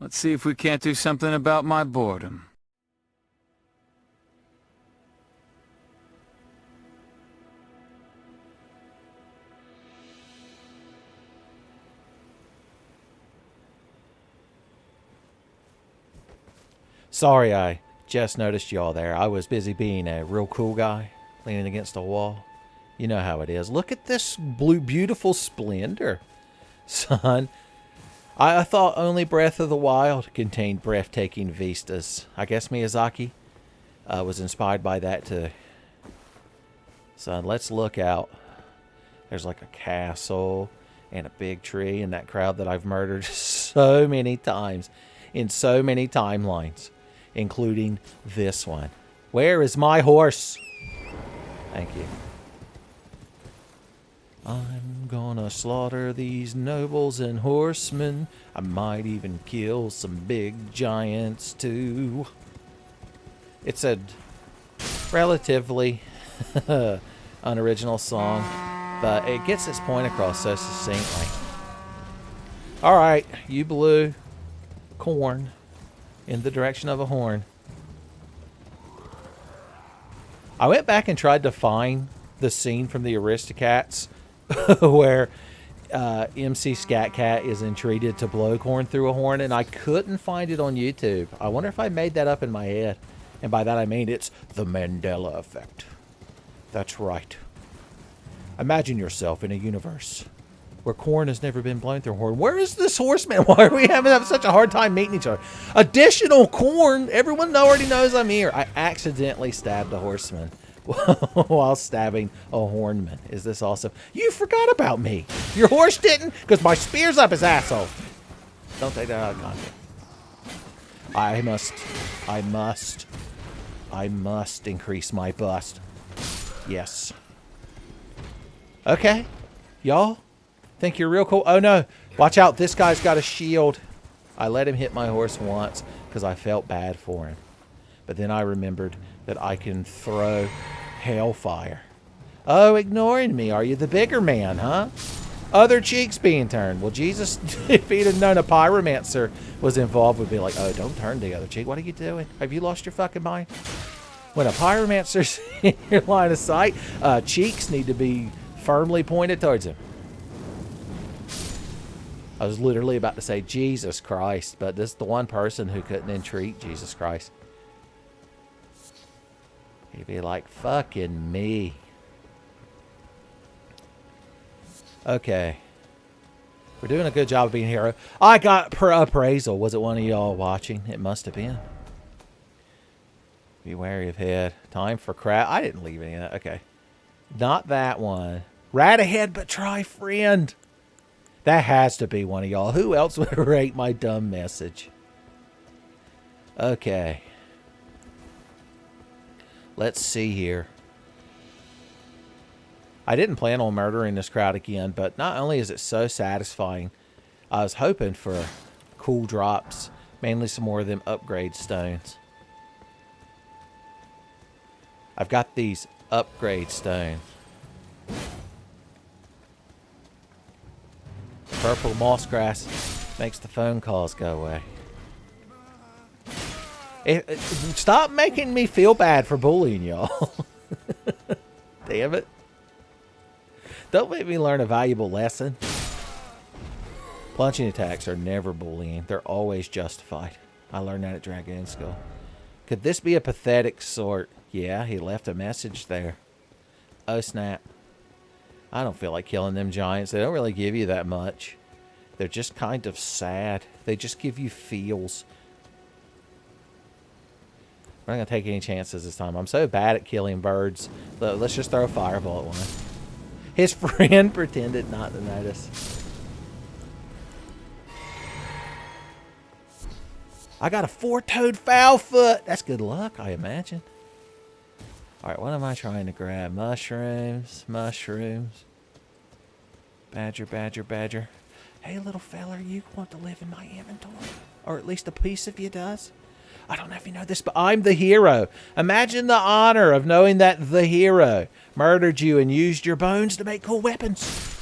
Let's see if we can't do something about my boredom. Sorry, I just noticed y'all there. I was busy being a real cool guy, leaning against a wall. You know how it is. Look at this blue, beautiful splendor, son. I thought only Breath of the Wild contained breathtaking vistas. I guess Miyazaki was inspired by that too. Son, let's look out. There's like a castle and a big tree and that crowd that I've murdered so many times in so many timelines, including this one. Where is my horse? Thank you. I'm gonna slaughter these nobles and horsemen. I might even kill some big giants too. It's a relatively unoriginal song, but it gets its point across so succinctly. Alright, you blew corn in the direction of a horn. I went back and tried to find the scene from the Aristocats where MC Scat Cat is entreated to blow corn through a horn, and I couldn't find it on YouTube. I wonder if I made that up in my head. And by that I mean it's the Mandela effect. That's right. Imagine yourself in a universe where corn has never been blown through a horn. Where is this horseman? Why are we having such a hard time meeting each other? Additional corn? Everyone already knows I'm here. I accidentally stabbed a horseman while stabbing a hornman. Is this awesome? You forgot about me. Your horse didn't? Because my spear's up his asshole. Don't take that out of context. I must increase my bust. Yes. Okay. Y'all think you're real cool? Oh no. Watch out. This guy's got a shield. I let him hit my horse once because I felt bad for him. But then I remembered that I can throw hellfire. Oh, ignoring me. Are you the bigger man, huh? Other cheeks being turned. Well, Jesus, if he'd have known a pyromancer was involved, would be like, oh, don't turn the other cheek. What are you doing? Have you lost your fucking mind? When a pyromancer's in your line of sight, cheeks need to be firmly pointed towards him. I was literally about to say Jesus Christ, but this is the one person who couldn't entreat Jesus Christ. He'd be like, fucking me. Okay. We're doing a good job of being a hero. I got appraisal. Was it one of y'all watching? It must have been. Be wary of head. Time for crap. I didn't leave any of that. Okay. Not that one. Right ahead, but try friend. That has to be one of y'all. Who else would rate my dumb message? Okay. Let's see here. I didn't plan on murdering this crowd again, but not only is it so satisfying, I was hoping for cool drops. Mainly some more of them upgrade stones. I've got these upgrade stones. Purple moss grass makes the phone calls go away. Stop making me feel bad for bullying y'all. Damn it. Don't make me learn a valuable lesson. Plunging attacks are never bullying. They're always justified. I learned that at Dragon School. Could this be a pathetic sort? Yeah, he left a message there. Oh, snap. I don't feel like killing them giants. They don't really give you that much. They're just kind of sad. They just give you feels. I'm not going to take any chances this time. I'm so bad at killing birds. Let's just throw a fireball at one. His friend pretended not to notice. I got a four-toed foul foot. That's good luck, I imagine. All right, what am I trying to grab? Mushrooms, mushrooms. Badger, badger, badger. Hey, little feller, you want to live in my inventory? Or at least a piece of you does? I don't know if you know this, but I'm the hero. Imagine the honor of knowing that the hero murdered you and used your bones to make cool weapons.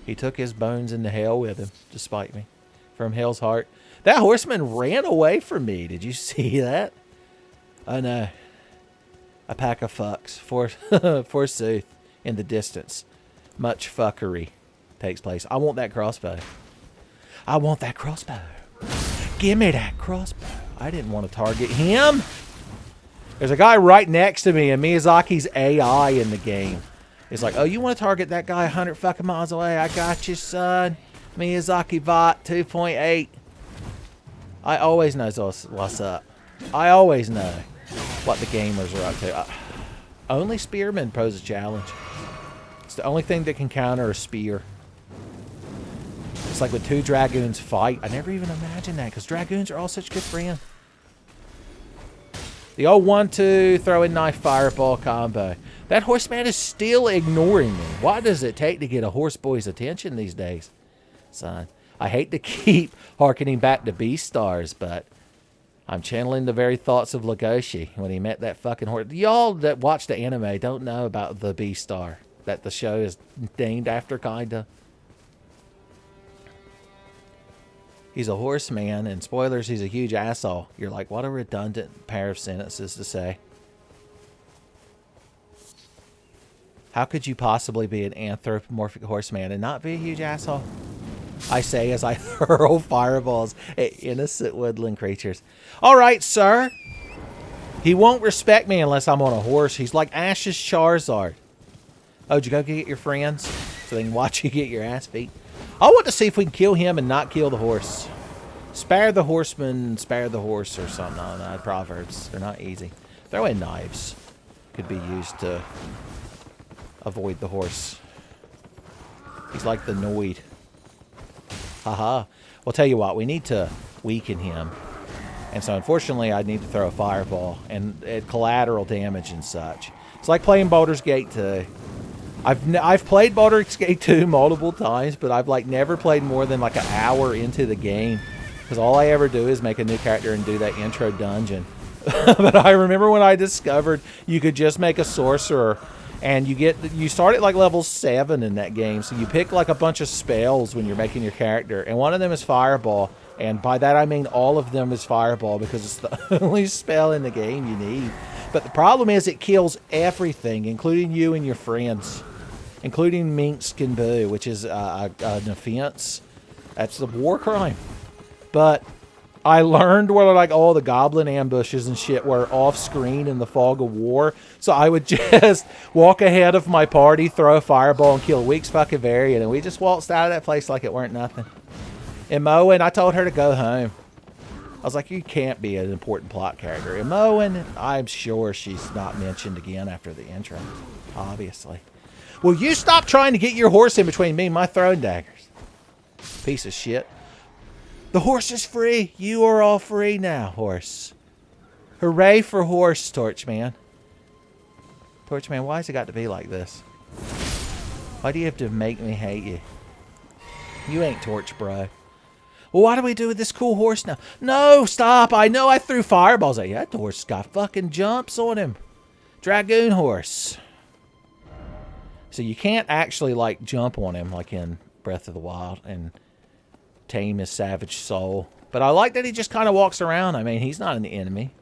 He took his bones into hell with him, despite me. From hell's heart. That horseman ran away from me. Did you see that? Oh no. A pack of fucks. Forsooth. In the distance. Much fuckery takes place. I want that crossbow. I want that crossbow. Give me that crossbow. I didn't want to target him. There's a guy right next to me, and Miyazaki's AI in the game. He's like, oh, you want to target that guy 100 fucking miles away? I got you, son. Miyazaki Bot 2.8. I always know what's up. I always know what the gamers are up to. Only spearmen pose a challenge. It's the only thing that can counter a spear. It's like when two dragoons fight. I never even imagined that, because dragoons are all such good friends. The old 1-2 throwing knife fireball combo. That horseman is still ignoring me. What does it take to get a horse boy's attention these days? Son, I hate to keep harkening back to Beastars, but I'm channeling the very thoughts of Legoshi when he met that fucking horse. Y'all that watch the anime don't know about the Beastar that the show is named after, kinda. He's a horseman, and spoilers, he's a huge asshole. You're like, what a redundant pair of sentences to say. How could you possibly be an anthropomorphic horseman and not be a huge asshole? I say as I hurl fireballs at innocent woodland creatures. All right, sir. He won't respect me unless I'm on a horse. He's like Ash's Charizard. Oh, did you go get your friends so they can watch you get your ass beat? I want to see if we can kill him and not kill the horse. Spare the horseman, spare the horse, or something. I don't know. Proverbs. They're not easy. Throw in knives. Could be used to avoid the horse. He's like the Noid. Haha. Well, tell you what. We need to weaken him. And so, unfortunately, I need to throw a fireball and collateral damage and such. It's like playing Baldur's Gate 2. I've played Baldur's Gate 2 multiple times, but I've like never played more than like an hour into the game, because all I ever do is make a new character and do that intro dungeon. But I remember when I discovered you could just make a sorcerer, and you start at like level 7 in that game, so you pick like a bunch of spells when you're making your character, and one of them is Fireball, and by that I mean all of them is Fireball, because it's the only spell in the game you need. But the problem is it kills everything, including you and your friends. Including Minsk and Boo, which is an offense. That's a war crime. But I learned where like all the goblin ambushes and shit were off screen in the fog of war. So I would just walk ahead of my party, throw a fireball, and kill Week's fucking variant. And we just waltzed out of that place like it weren't nothing. And Moen, I told her to go home. I was like, you can't be an important plot character. And Moen, I'm sure she's not mentioned again after the intro. Obviously. Will you stop trying to get your horse in between me and my throwing daggers? Piece of shit. The horse is free. You are all free now, horse. Hooray for horse, Torchman. Torchman, why has it got to be like this? Why do you have to make me hate you? You ain't Torch, bro. Well, what do we do with this cool horse now? No, stop. I know I threw fireballs at you. That horse got fucking jumps on him. Dragoon horse. So you can't actually, like, jump on him like in Breath of the Wild and tame his savage soul. But I like that he just kind of walks around. I mean, he's not an enemy.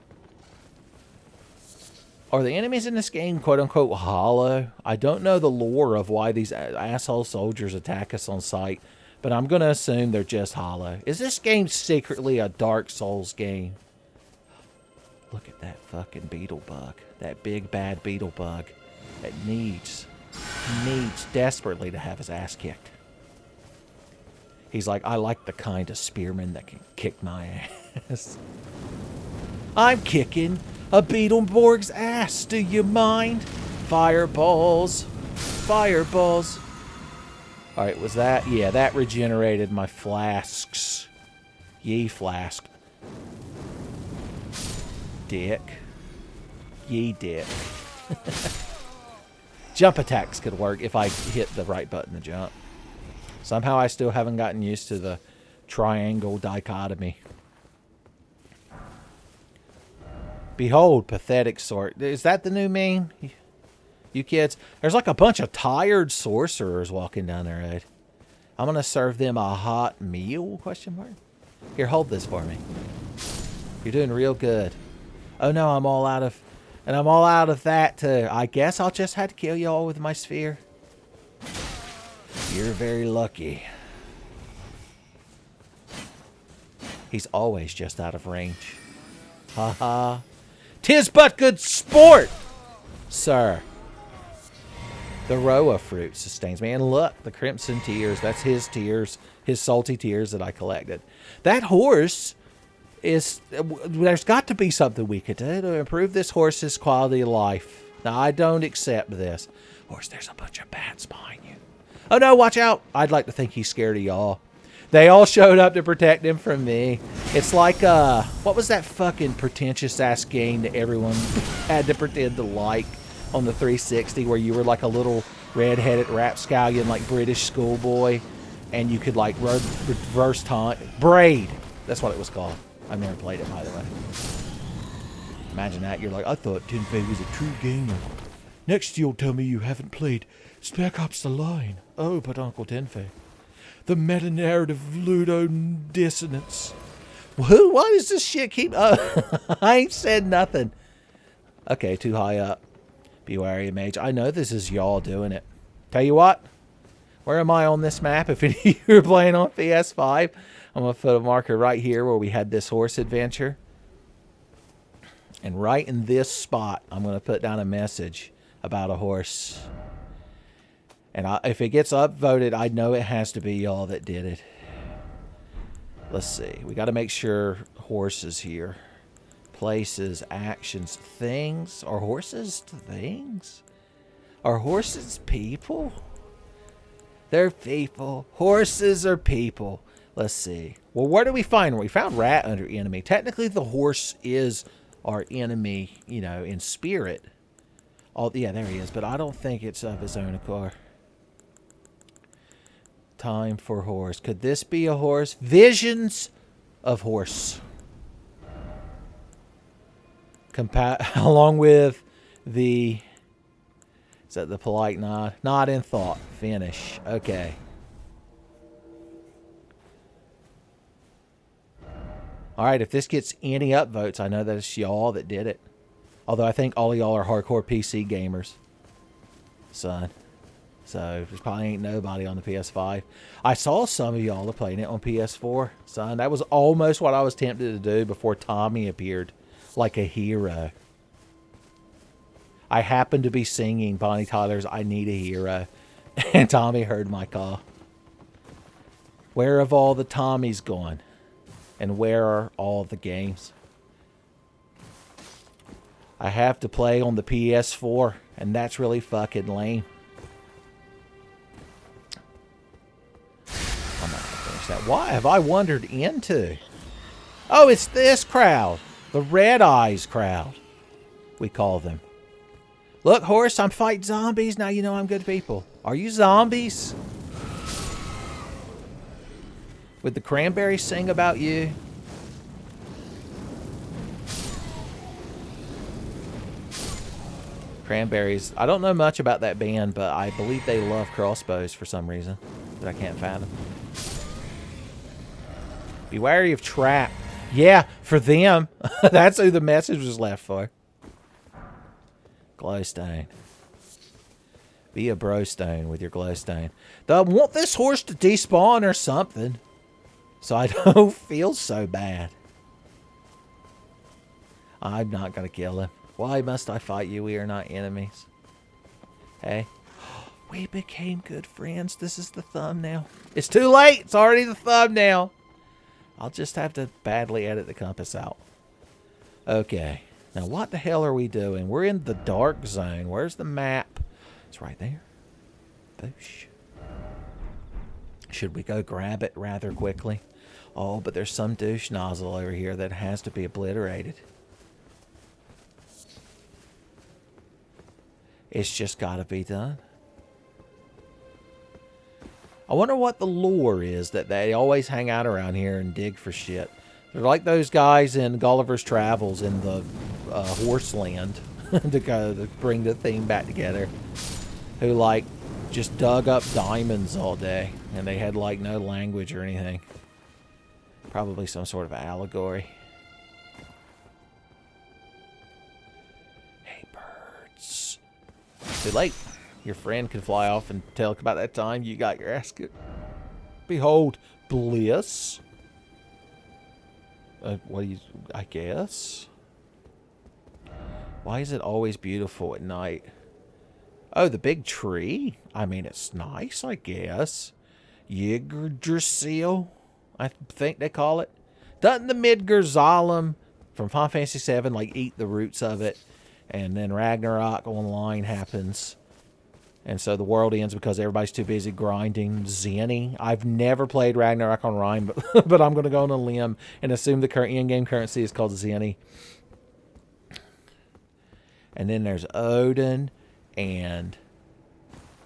Are the enemies in this game, quote-unquote, hollow? I don't know the lore of why these asshole soldiers attack us on sight, but I'm going to assume they're just hollow. Is this game secretly a Dark Souls game? Look at that fucking beetle bug. That big, bad beetle bug that needs desperately to have his ass kicked. He's like, I like the kind of spearman that can kick my ass. I'm kicking a Beetleborg's ass. Do you mind? Fireballs. Fireballs. Alright, was that? Yeah, that regenerated my flasks. Ye flask. Dick. Ye dick. Jump attacks could work if I hit the right button to jump. Somehow I still haven't gotten used to the triangle dichotomy. Behold, pathetic sort. Is that the new meme? You kids? There's like a bunch of tired sorcerers walking down the road. I'm going to serve them a hot meal? Question mark. Here, hold this for me. You're doing real good. Oh no, I'm all out of... And I'm all out of that too. I guess I'll just have to kill you all with my sphere. You're very lucky. He's always just out of range. Haha. 'Tis but good sport, sir. The Roa fruit sustains me. And look, the crimson tears. That's his tears. His salty tears that I collected. That horse is... There's got to be something we could do to improve this horse's quality of life. Now, I don't accept this. Horse, there's a bunch of bats behind you. Oh, no, watch out. I'd like to think he's scared of y'all. They all showed up to protect him from me. It's like, what was that fucking pretentious-ass game that everyone had to pretend to like on the 360 where you were like a little red-headed rapscallion, like British schoolboy, and you could, like, reverse taunt. Braid. That's what it was called. I've never played it, by the way. Imagine that. You're like, I thought Tenfey was a true gamer. Next you'll tell me you haven't played Spec Ops The Line. Oh, but Uncle Tenfey. The meta-narrative Ludo dissonance. Who? Why does this shit keep... I ain't said nothing. Okay, too high up. Be wary, mage. I know this is y'all doing it. Tell you what. Where am I on this map? If any of you are playing on PS5, I'm going to put a marker right here where we had this horse adventure. And right in this spot, I'm going to put down a message about a horse. And if it gets upvoted, I know it has to be y'all that did it. Let's see. We got to make sure horses here. Places, actions, things. Are horses things? Are horses people? They're people. Horses are people. Let's see. Well, where do we find? We found rat under enemy. Technically, the horse is our enemy, you know, in spirit. Oh, yeah, there he is. But I don't think it's of his own accord. Time for horse. Could this be a horse? Visions of horse. Along with the... Is that the polite nod? Nod in thought. Finish. Okay. Alright, if this gets any upvotes, I know that it's y'all that did it. Although I think all of y'all are hardcore PC gamers. Son. So, there's probably ain't nobody on the PS5. I saw some of y'all are playing it on PS4. Son, that was almost what I was tempted to do before Tommy appeared. Like a hero. I happened to be singing Bonnie Tyler's I Need a Hero. And Tommy heard my call. Where have all the Tommies gone? And where are all the games? I have to play on the PS4. And that's really fucking lame. I'm not gonna finish that. What have I wandered into? Oh, it's this crowd. The Red Eyes crowd. We call them. Look, horse, I'm fighting zombies. Now you know I'm good people. Are you zombies? Would the Cranberries sing about you? Cranberries. I don't know much about that band, but I believe they love crossbows for some reason that I can't fathom. Be wary of trap. Yeah, for them. That's who the message was left for. Glowstone. Be a brostone with your glowstone. I want this horse to despawn or something. So I don't feel so bad. I'm not going to kill him. Why must I fight you? We are not enemies. Hey. We became good friends. This is the thumbnail. It's too late. It's already the thumbnail. I'll just have to badly edit the compass out. Okay. Now, what the hell are we doing? We're in the dark zone. Where's the map? It's right there. Boosh. Should we go grab it rather quickly? Oh, but there's some douche nozzle over here that has to be obliterated. It's just got to be done. I wonder what the lore is that they always hang out around here and dig for shit. They're like those guys in Gulliver's Travels in the horse land to bring the thing back together. Who like just dug up diamonds all day and they had like no language or anything. Probably some sort of allegory. Hey, birds. Too late. Your friend can fly off and tell about that time you got your ass kicked. Behold, bliss. What do you... I guess? Why is it always beautiful at night? Oh, the big tree? I mean, it's nice, I guess. Yggdrasil, I think they call it. Doesn't the Midgardsormr from Final Fantasy VII, like, eat the roots of it? And then Ragnarok online happens. And so the world ends because everybody's too busy grinding Zenny. I've never played Ragnarok on Rhyme, but I'm going to go on a limb and assume the current in-game currency is called Zenny. And then there's Odin, and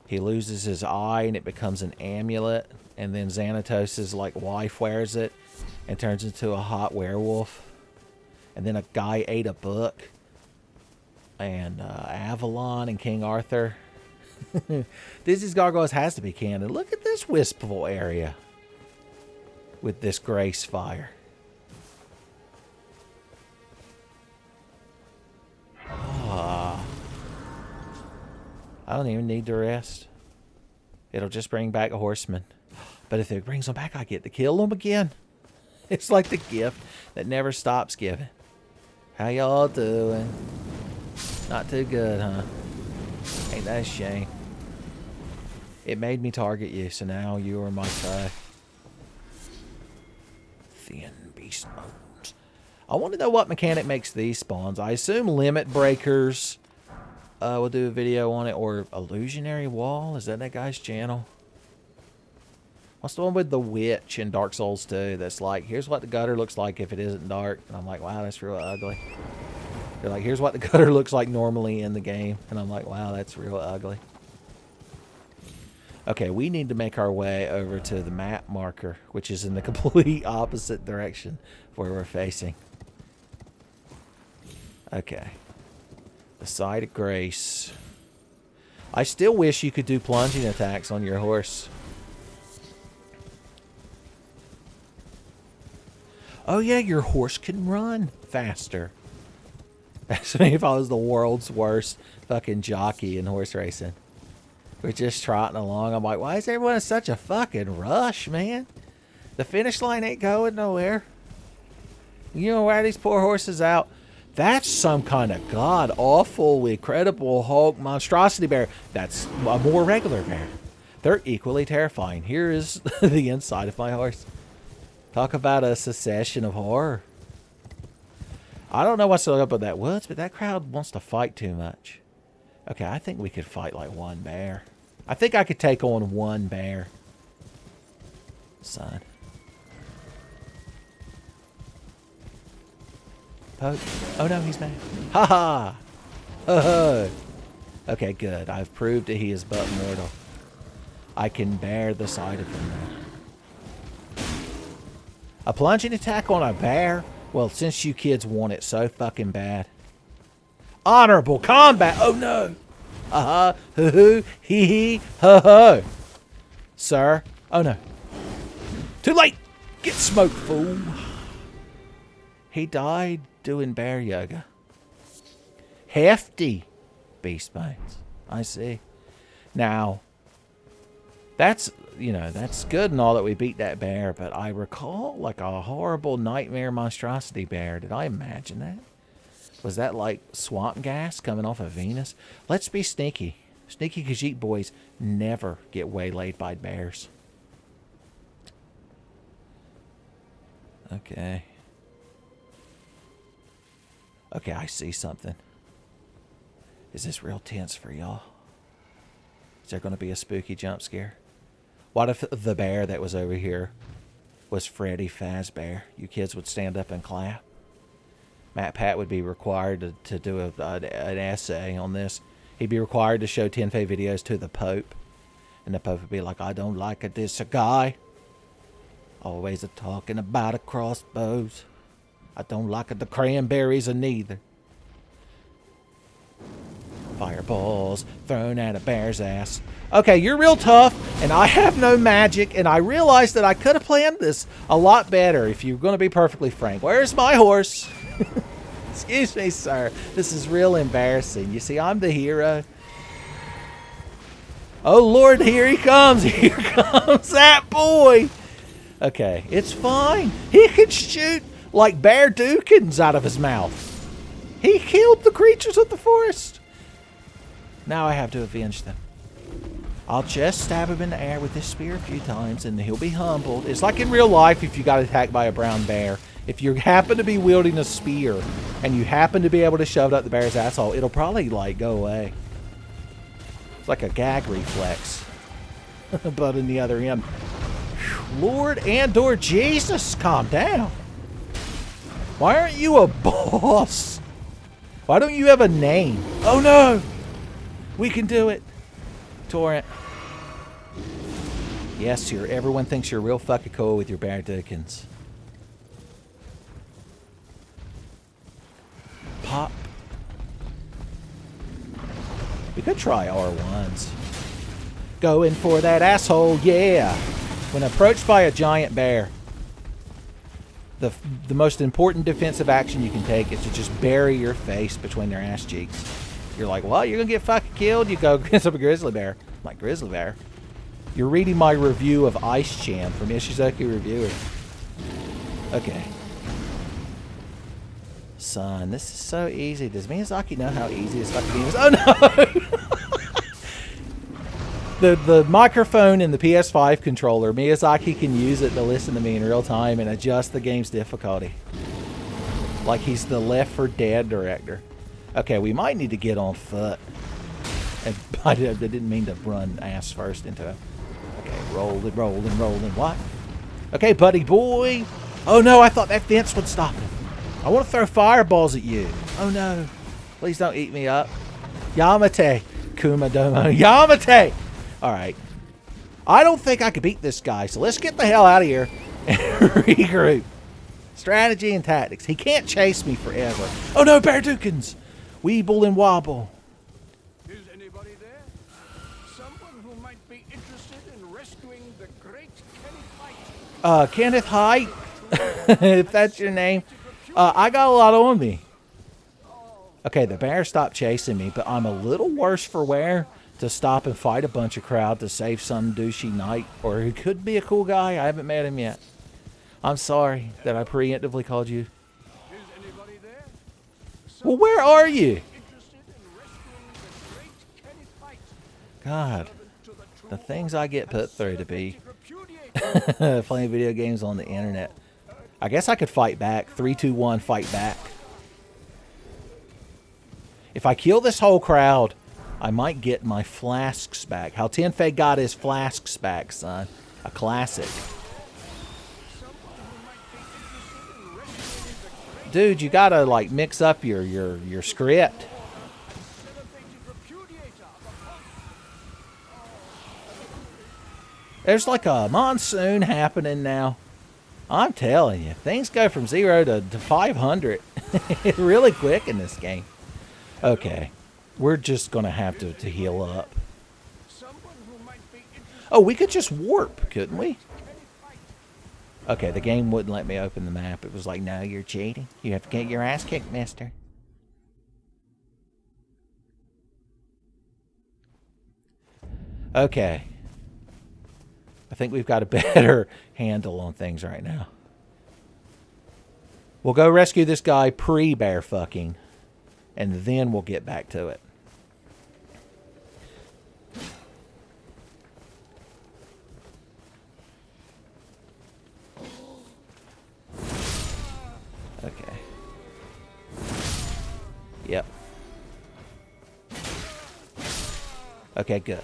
he loses his eye, and it becomes an amulet. And then Xanatos' like wife wears it and turns into a hot werewolf. And then a guy ate a book. And Avalon and King Arthur. Disney's Gargoyles has to be canon. Look at this wistful area with this grace fire. Ah. I don't even need to rest. It'll just bring back a horseman. But if it brings them back, I get to kill them again. It's like the gift that never stops giving. How y'all doing? Not too good, huh? Ain't that a shame? It made me target you, so now you are my tie. Thin beast bones. I want to know what mechanic makes these spawns. I assume limit breakers. We'll do a video on it. Or illusionary wall. Is that guy's channel? What's the one with the witch in Dark Souls 2? That's like, here's what the gutter looks like if it isn't dark. And I'm like, wow, that's real ugly. They're like, here's what the gutter looks like normally in the game. And I'm like, wow, that's real ugly. Okay, we need to make our way over to the map marker, which is in the complete opposite direction of where we're facing. Okay. The Side of Grace. I still wish you could do plunging attacks on your horse. Oh yeah, your horse can run faster. That's me if I was the world's worst fucking jockey in horse racing. We're just trotting along. I'm like, why is everyone in such a fucking rush, man? The finish line ain't going nowhere. You know, wear these poor horses out. That's some kind of god-awful, incredible Hulk monstrosity bear. That's a more regular bear. They're equally terrifying. Here is the inside of my horse. Talk about a succession of horror. I don't know what's up with that woods, but that crowd wants to fight too much. Okay, I think we could fight like one bear. I think I could take on one bear. Son. Poke. Oh no, he's mad. Ha ha! Oh. Okay, good. I've proved that he is but mortal. I can bear the sight of him now. A plunging attack on a bear? Well, since you kids want it so fucking bad. Honorable combat! Oh no! Uh-huh. Hoo-hoo. Hee-hee. Ho-ho. Sir. Oh no. Too late! Get smoked, fool! He died doing bear yoga. Hefty beast bites. I see. Now, that's, you know, that's good and all that we beat that bear, but I recall like a horrible nightmare monstrosity bear. Did I imagine that? Was that like swamp gas coming off of Venus? Let's be sneaky. Sneaky Khajiit boys never get waylaid by bears. Okay. Okay, I see something. Is this real tense for y'all? Is there going to be a spooky jump scare? What if the bear that was over here was Freddy Fazbear? You kids would stand up and clap. Matt Pat would be required to do an essay on this. He'd be required to show Tenfey videos to the Pope. And the Pope would be like, I don't like this guy. Always talking about a crossbows. I don't like the cranberries neither. Fireballs thrown at a bear's ass. Okay, you're real tough, and I have no magic, and I realized that I could have planned this a lot better, if you're going to be perfectly frank. Where's my horse? Excuse me, sir. This is real embarrassing. You see, I'm the hero. Oh, Lord, here he comes. Here comes that boy. Okay, it's fine. He can shoot like bear dukins out of his mouth. He killed the creatures of the forest. Now I have to avenge them. I'll just stab him in the air with this spear a few times, and he'll be humbled. It's like in real life if you got attacked by a brown bear. If you happen to be wielding a spear, and you happen to be able to shove it up the bear's asshole, it'll probably, like, go away. It's like a gag reflex. But in the other end. Lord and/or Jesus, calm down. Why aren't you a boss? Why don't you have a name? Oh, no. We can do it. Torrent. Yes, everyone thinks you're real fucking cool with your bear dickens. Pop. We could try R1s. Going for that asshole, yeah. When approached by a giant bear, the most important defensive action you can take is to just bury your face between their ass cheeks. You're like, well, you're going to get fucking killed. You go against a grizzly bear. I'm like, grizzly bear? You're reading my review of Ice Chan from Ishizuki Reviewer. Okay. Son, this is so easy. Does Miyazaki know how easy this fucking game is? Oh, no! The microphone in the PS5 controller, Miyazaki can use it to listen to me in real time and adjust the game's difficulty. Like he's the Left 4 Dead director. Okay, we might need to get on foot. And I didn't mean to run ass first into it. Okay, rolling. What? Okay, buddy boy. Oh no, I thought that fence would stop him. I want to throw fireballs at you. Oh no. Please don't eat me up. Yamate. Kumadomo. Yamate! Alright. I don't think I could beat this guy, so let's get the hell out of here and regroup. Strategy and tactics. He can't chase me forever. Oh no, bear dukins! Weeble and wobble. Is anybody there? Someone who might be interested in rescuing the great Kenneth Height. Kenneth Height? If that's your name. I got a lot on me. Okay, the bear stopped chasing me, but I'm a little worse for wear to stop and fight a bunch of crowd to save some douchey knight, or he could be a cool guy. I haven't met him yet. I'm sorry that I preemptively called you. Is anybody there? Well, where are you? Interested in rescuing the great Kenneth Height. God, the things I get put through to be Repudiate. playing video games on the internet. I guess I could fight back. 3, 2, 1, fight back. If I kill this whole crowd, I might get my flasks back. How Tenfey got his flasks back, son. A classic. Dude, you gotta like mix up your script. There's like a monsoon happening now. I'm telling you, things go from 0 to 500 really quick in this game. Okay, we're just gonna have to heal up. Oh, we could just warp, couldn't we? Okay, the game wouldn't let me open the map. It was like, no, you're cheating. You have to get your ass kicked, mister. Okay. I think we've got a better handle on things right now. We'll go rescue this guy pre-bear fucking, and then we'll get back to it. Okay. Yep. Okay, good.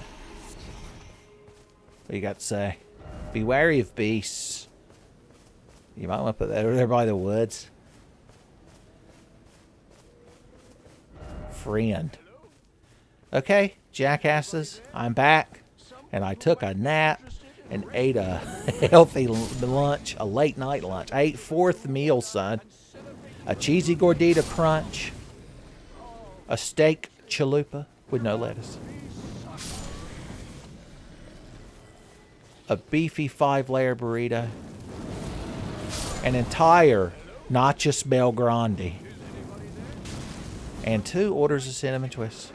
What do you got to say? Be wary of beasts. You might want to put that over there by the woods. Friend. Okay, jackasses, I'm back. And I took a nap and ate a healthy lunch, a late night lunch. I ate 4th meal, son. A cheesy gordita crunch. A steak chalupa. with no lettuce. A beefy 5-layer burrito. An entire nacho smell grande. And 2 orders of cinnamon twists.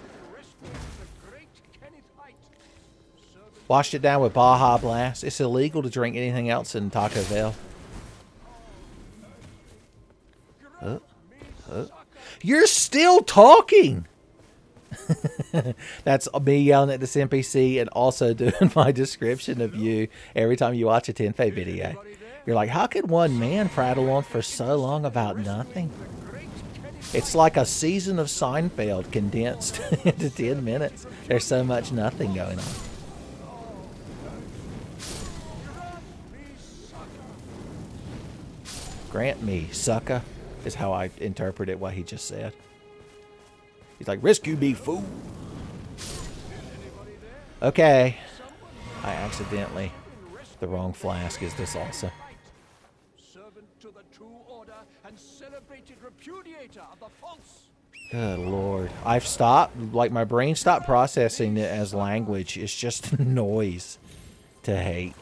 Washed it down with Baja Blast. It's illegal to drink anything else in Taco Bell. You're still talking! That's me yelling at this NPC and also doing my description of you every time you watch a Tenfey video. You're like, how could one man prattle on for so long about nothing? It's like a season of Seinfeld condensed into 10 minutes. There's so much nothing going on. Grant me, sucker, is how I interpreted what he just said. He's like, rescue me, fool. Okay. I accidentally. The wrong flask is this also. Servant to the true order and celebrated repudiator of the false. Good Lord. I've stopped, like my brain stopped processing it as language. It's just noise to hate.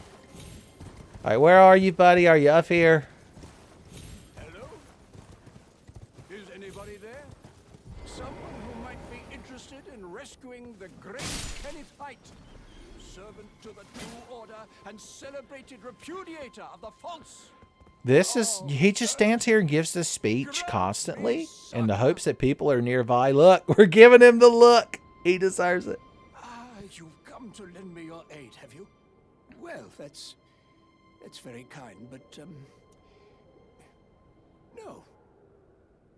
Alright, where are you, buddy? Are you up here? Hello? Is anybody there? Someone who might be interested in rescuing the great Kenneth Height. Servant to the true order and celebrated repudiator of the false. This is, he just stands here and gives this speech constantly in the hopes that people are nearby. Look, we're giving him the look. He deserves it. Ah, you've come to lend me your aid, have you? Well, that's very kind, but, no.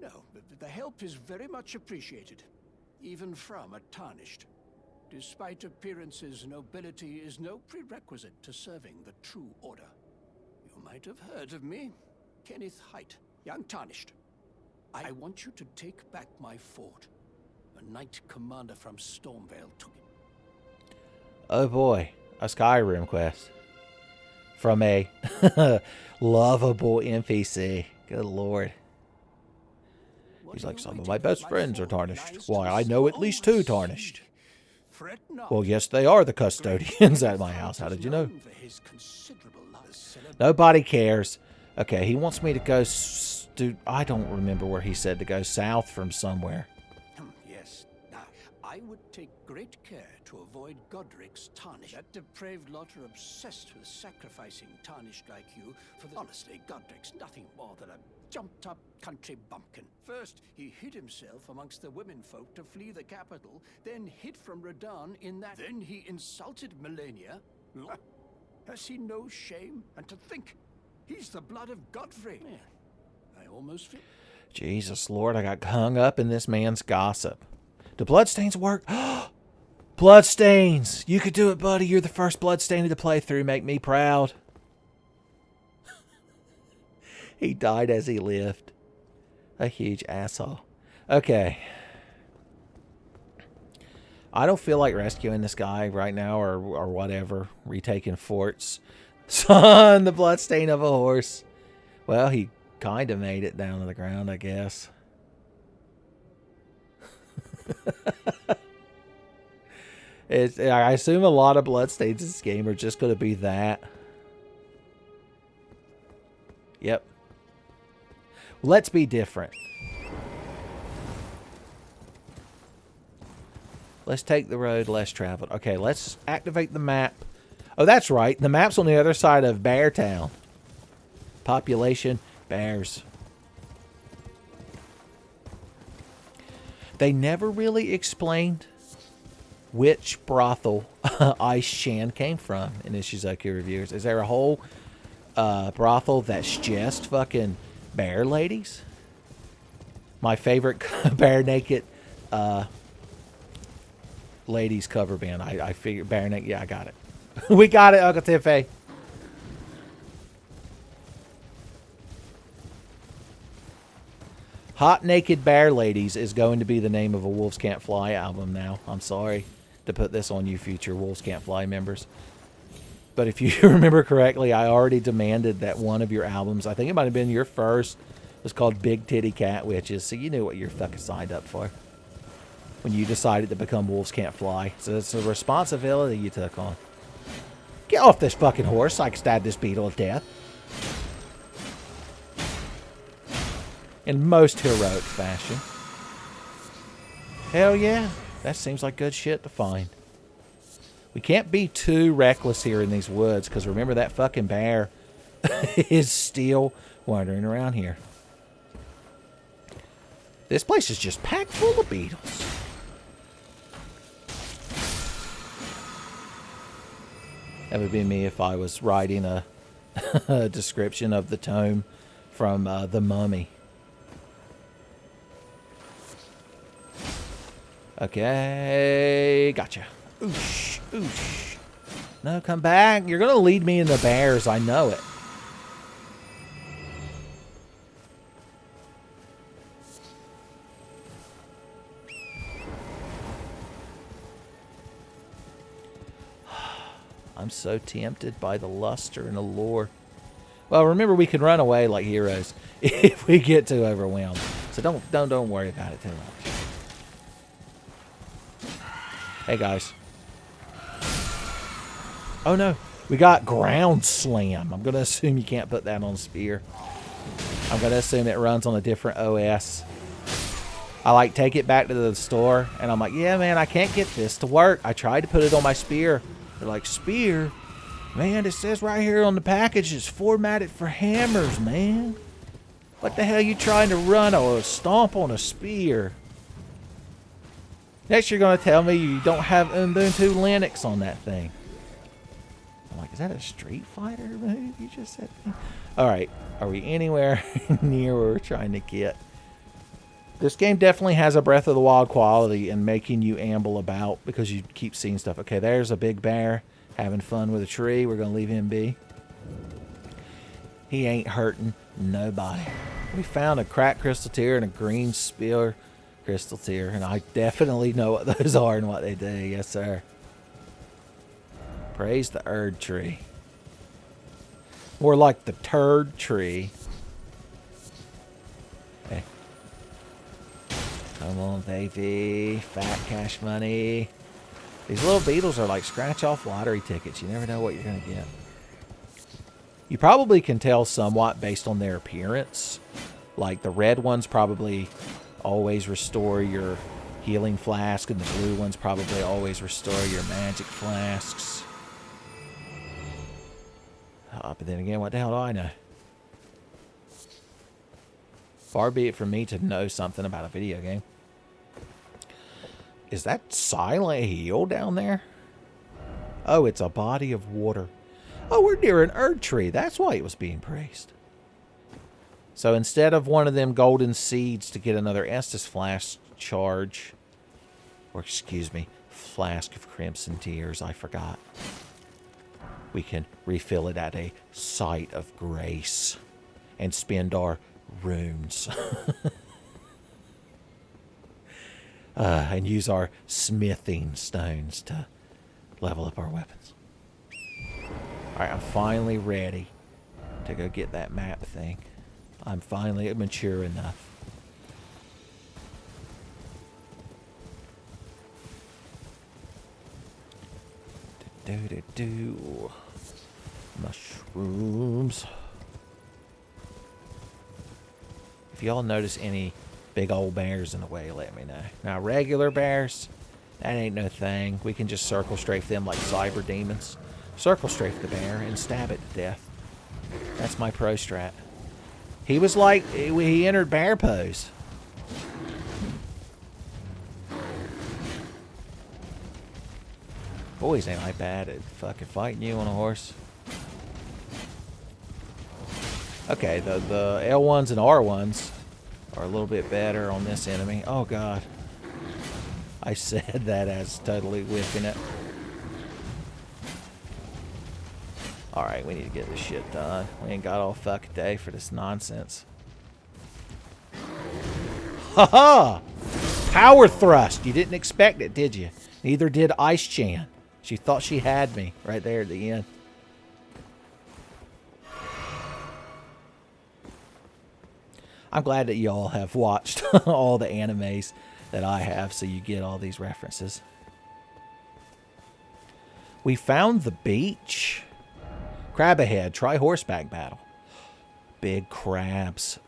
No, the help is very much appreciated, even from a tarnished. Despite appearances, nobility is no prerequisite to serving the true order. You might have heard of me, Kenneth Height, young tarnished. I want you to take back my fort. A knight commander from Stormvale took it. Oh boy, a Skyrim quest. From a lovable NPC. Good Lord. He's like, some of my best friends are tarnished. Why, I know at least 2 tarnished. Well, yes, they are the custodians at my house. How did you know? Nobody cares. Okay, he wants me to go... I don't remember where he said to go south from somewhere. Yes. Now, I would take great care to avoid Godric's tarnish. That depraved lot are obsessed with sacrificing tarnished like you for the... Honestly, Godric's nothing more than a jumped-up country bumpkin. First, he hid himself amongst the womenfolk to flee the capital, then hid from Radahn in that... Then he insulted Melania. Has he no shame? And to think, he's the blood of Godfrey. Yeah, I almost feel... Jesus, Lord, I got hung up in this man's gossip. Do bloodstains work? Bloodstains! You could do it, buddy. You're the first bloodstained to play through. Make me proud. He died as he lived. A huge asshole. Okay. I don't feel like rescuing this guy right now or whatever. Retaking forts. Son, the bloodstain of a horse. Well, he kind of made it down to the ground, I guess. I assume a lot of bloodstains in this game are just going to be that. Yep. Let's be different. Let's take the road less traveled. Okay, let's activate the map. Oh, that's right. The map's on the other side of Bear Town. Population, bears. They never really explained which brothel Ice Shan came from in Ishizuki Reviewers. Is there a whole brothel that's just fucking bear ladies? My favorite bare naked ladies cover band. I figured bare naked. Yeah, I got it. We got it, Uncle Tenfey. Hot Naked Bear Ladies is going to be the name of a Wolves Can't Fly album now. I'm sorry to put this on you, future Wolves Can't Fly members. But if you remember correctly, I already demanded that one of your albums, I think it might have been your first, was called Big Titty Cat Witches, so you knew what you're fucking signed up for. when you decided to become Wolves Can't Fly. So it's a responsibility you took on. Get off this fucking horse so I can stab this beetle to death. In most heroic fashion. Hell yeah. That seems like good shit to find. We can't be too reckless here in these woods, because remember that fucking bear is still wandering around here. This place is just packed full of beetles. That would be me if I was writing a, a description of the tome from The Mummy. Okay, gotcha. Oosh, oosh. No, come back. You're going to lead me in the bears. I know it. I'm so tempted by the luster and allure. Well, remember, we can run away like heroes if we get too overwhelmed. So don't worry about it too much. Hey, guys. Oh, no. We got ground slam. I'm going to assume you can't put that on a spear. I'm going to assume it runs on a different OS. I, like, take it back to the store, and I'm like, yeah, man, I can't get this to work. I tried to put it on my spear. They're like, spear? Man, it says right here on the package it's formatted for hammers, man. What the hell are you trying to run or stomp on a spear? Next, you're going to tell me you don't have Ubuntu Linux on that thing. I'm like, is that a Street Fighter move you just said? Alright, are we anywhere near where we're trying to get? This game definitely has a Breath of the Wild quality in making you amble about because you keep seeing stuff. Okay, there's a big bear having fun with a tree. We're going to leave him be. He ain't hurting nobody. We found a cracked crystal tear and a green spear crystal tear, and I definitely know what those are and what they do. Yes, sir. Praise the Erd tree. More like the turd tree. Hey. Come on, baby. Fat cash money. These little beetles are like scratch-off lottery tickets. You never know what you're going to get. You probably can tell somewhat based on their appearance. Like the red ones probably always restore your healing flask, and the blue ones probably always restore your magic flasks. But then again, what the hell do I know? Far be it from me to know something about a video game. Is that Silent Hill down there? Oh, it's a body of water. Oh, we're near an Erd tree. That's why it was being praised. So instead of one of them golden seeds to get another Estus flask charge, or excuse me, flask of crimson tears, I forgot. We can refill it at a site of grace and spend our runes. And use our smithing stones to level up our weapons. Alright, I'm finally ready to go get that map thing. I'm finally mature enough. Do. Mushrooms. If y'all notice any big old bears in the way, let me know. Now, regular bears, that ain't no thing. We can just circle strafe them like cyber demons. Circle strafe the bear and stab it to death. That's my pro strat. He was like, he entered bear pose. Boys ain't like bad at fucking fighting you on a horse. Okay, the L1s and R1s are a little bit better on this enemy. Oh, God. I said that as totally whiffing it. Alright, we need to get this shit done. We ain't got all fucking day for this nonsense. Ha-ha! Power thrust! You didn't expect it, did you? Neither did Ice-chan. She thought she had me right there at the end. I'm glad that y'all have watched all the animes that I have, so you get all these references. We found the beach. Crab ahead. Try horseback battle. Big crabs.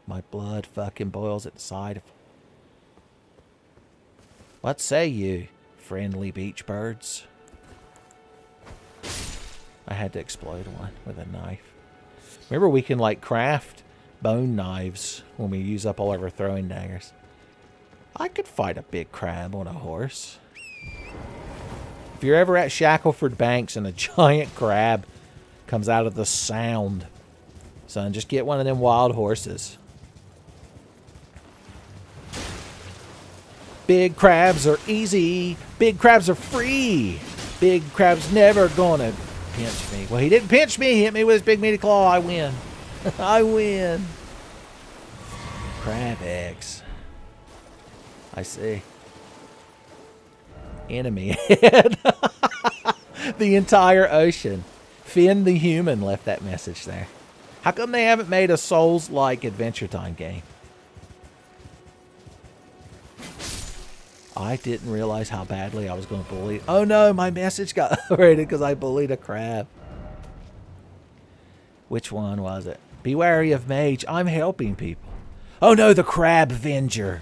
My blood fucking boils at the sight of... What say you, friendly beach birds? I had to explode one with a knife. Remember, we can, like, craft bone knives when we use up all of our throwing daggers. I could fight a big crab on a horse. If you're ever at Shackleford Banks and a giant crab comes out of the sound, son, just get one of them wild horses. Big crabs are easy. Big crabs are free. Big crab's never gonna pinch me. Well, he didn't pinch me. He hit me with his big meaty claw. I win. I win. Crab eggs. I see. Enemy head. The entire ocean. Finn the Human left that message there. How come they haven't made a Souls-like Adventure Time game? I didn't realize how badly I was going to bully. Oh no, my message got rated because I bullied a crab. Which one was it? Be wary of mage. I'm helping people. Oh no, the crab venger.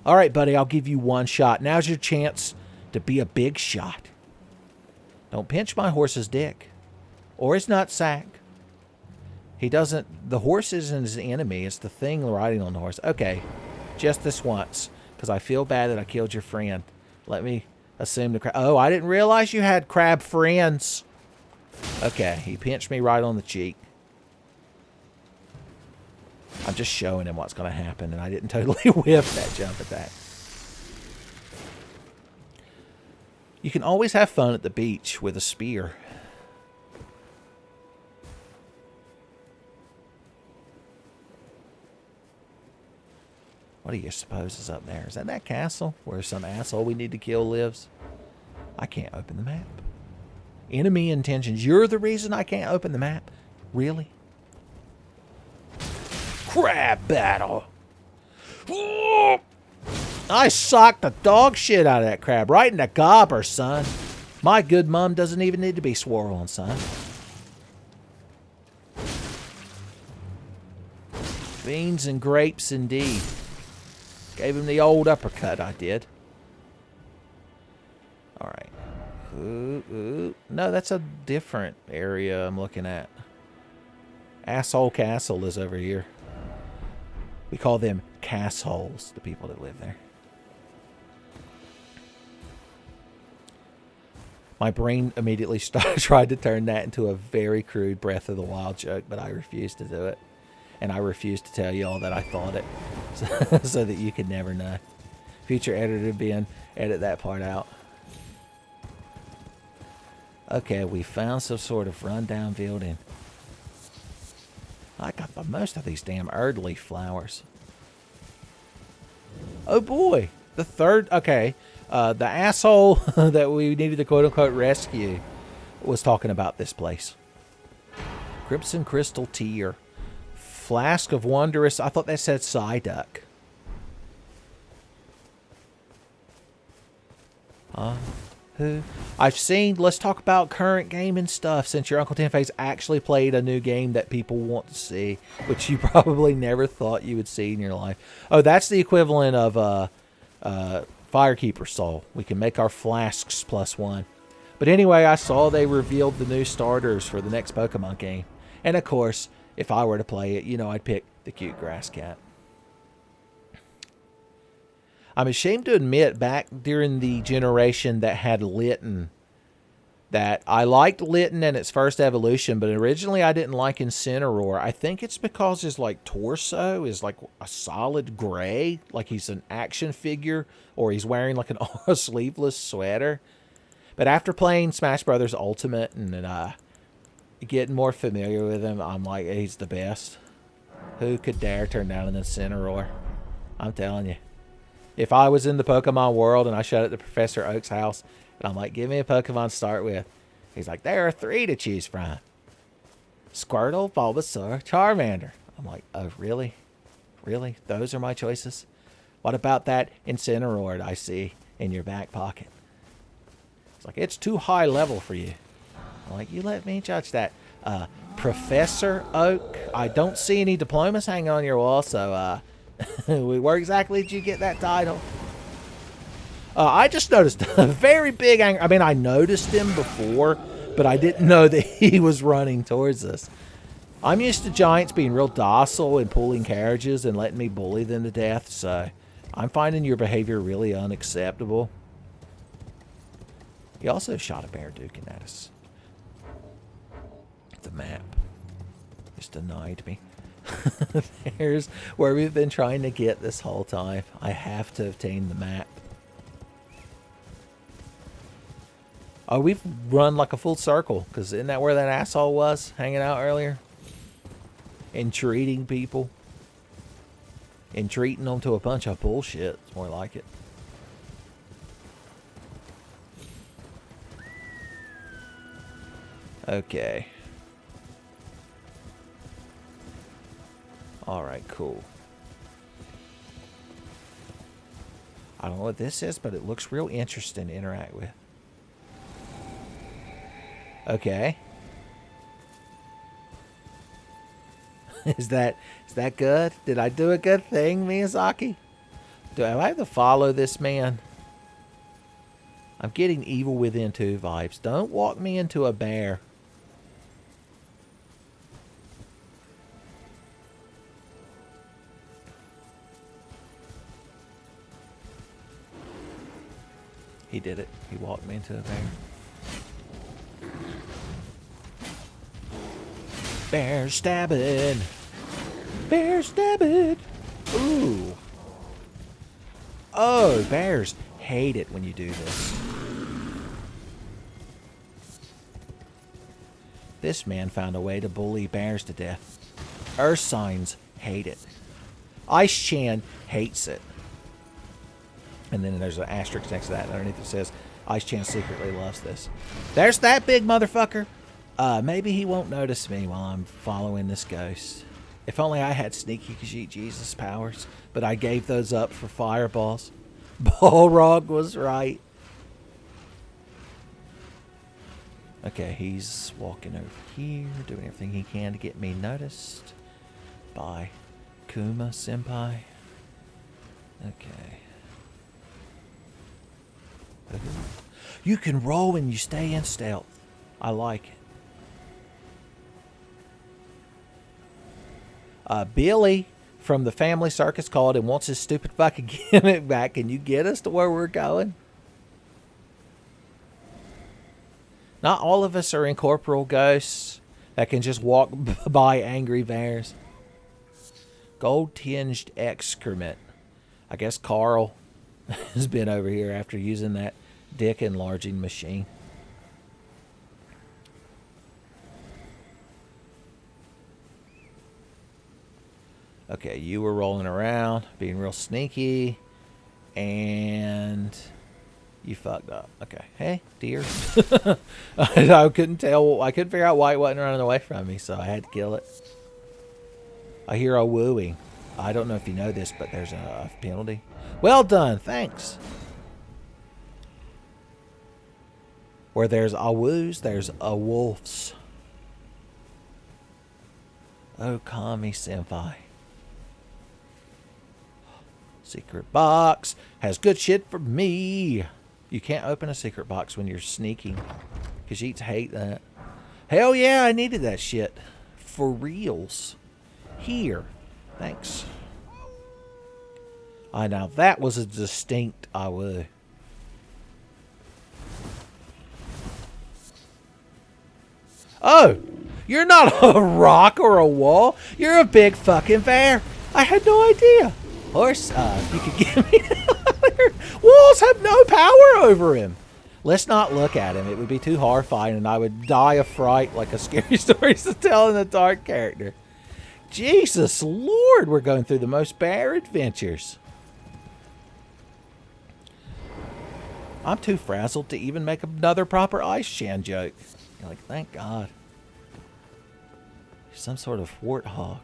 All right, buddy, I'll give you one shot. Now's your chance to be a big shot. Don't pinch my horse's dick. Or his nutsack. He doesn't... The horse isn't his enemy. It's the thing riding on the horse. Okay, just this once. Because I feel bad that I killed your friend. Let me assume the crab... Oh, I didn't realize you had crab friends. Okay, he pinched me right on the cheek. I'm just showing him what's going to happen. And I didn't totally whip that jump attack. You can always have fun at the beach with a spear. What do you suppose is up there? Is that castle where some asshole we need to kill lives? I can't open the map. Enemy intentions. You're the reason I can't open the map? Really? Crab battle. Whoa! I socked the dog shit out of that crab. Right in the gobber, son. My good mom doesn't even need to be swore on, son. Beans and grapes indeed. Gave him the old uppercut, I did. Alright. No, that's a different area I'm looking at. Asshole Castle is over here. We call them cassholes, the people that live there. My brain immediately tried to turn that into a very crude Breath of the Wild joke, but I refused to do it. And I refused to tell you all that I thought it, so that you could never know. Future editor Ben, edit that part out. Okay, we found some sort of rundown building. I got the most of these damn Erdleaf flowers. Oh boy, the third. Okay, the asshole that we needed to quote-unquote rescue was talking about this place. Crimson Crystal Tear. Flask of Wondrous... I thought that said Psyduck. Who? I've seen... Let's talk about current game and stuff, since your Uncle Tenfey's actually played a new game that people want to see, which you probably never thought you would see in your life. Oh, that's the equivalent of Firekeeper Soul. We can make our flasks +1. But anyway, I saw they revealed the new starters for the next Pokemon game. And of course... If I were to play it, you know, I'd pick the cute grass cat. I'm ashamed to admit, back during the generation that had Litten, that I liked Litten in its first evolution, but originally I didn't like Incineroar. I think it's because his, like, torso is, like, a solid gray, like he's an action figure, or he's wearing, like, a sleeveless sweater. But after playing Smash Brothers Ultimate and, getting more familiar with him, I'm like, he's the best. Who could dare turn down an Incineroar? I'm telling you. If I was in the Pokemon world and I showed up at Professor Oak's house and I'm like, give me a Pokemon to start with. He's like, there are 3 to choose from. Squirtle, Bulbasaur, Charmander. I'm like, oh, really? Really? Those are my choices? What about that Incineroar I see in your back pocket? It's like, it's too high level for you. I'm like, you let me judge that. Professor Oak, I don't see any diplomas hanging on your wall, so where exactly did you get that title? I just noticed a very big anger. I mean, I noticed him before, but I didn't know that he was running towards us. I'm used to giants being real docile and pulling carriages and letting me bully them to death, so I'm finding your behavior really unacceptable. He also shot a bear duking at us. The map just denied me. There's where we've been trying to get this whole time. I have to obtain the map. Oh, we've run like a full circle, because isn't that where that asshole was hanging out earlier? Entreating people. Entreating them to a bunch of bullshit. It's more like it. Okay. Alright, cool. I don't know what this is, but it looks real interesting to interact with. Okay. Is that good? Did I do a good thing, Miyazaki? Do I have to follow this man? I'm getting Evil Within 2 vibes. Don't walk me into a bear. He did it. He walked me into a bear. Bear stabbing. Bear stabbing. Ooh. Oh, bears hate it when you do this. This man found a way to bully bears to death. Earth signs hate it. Ice-chan hates it. And then there's an asterisk next to that. Underneath it says, Ice-chan secretly loves this. There's that big motherfucker. Maybe he won't notice me while I'm following this ghost. If only I had Sneaky Khajiit Jesus powers, but I gave those up for fireballs. Balrog was right. Okay, he's walking over here, doing everything he can to get me noticed by Kuma Senpai. Okay. You can roll when you stay in stealth. I like it. Billy from the Family Circus called and wants his stupid fucking gimmick back. Can you get us to where we're going? Not all of us are incorporeal ghosts that can just walk by angry bears. Gold-tinged excrement. I guess Carl has been over here after using that dick enlarging machine. Okay, you were rolling around, being real sneaky, and you fucked up. Okay, hey, dear. I couldn't tell. I couldn't figure out why it wasn't running away from me, so I had to kill it. I hear a wooing. I don't know if you know this, but there's a penalty. Well done, thanks. Where there's a woos, there's a wolves. Oh, Kami Senpai. Secret box has good shit for me. You can't open a secret box when you're sneaking. Khajiits hate that. Hell yeah, I needed that shit. For reals. Here. Thanks. Now that was a distinct I would. Oh, you're not a rock or a wall. You're a big fucking bear. I had no idea. Horse, you could give me walls have no power over him. Let's not look at him. It would be too horrifying and I would die of fright like a scary story to tell in the dark character. Jesus Lord, we're going through the most bear adventures. I'm too frazzled to even make another proper Ice-chan joke. You're like, thank God. You're some sort of warthog.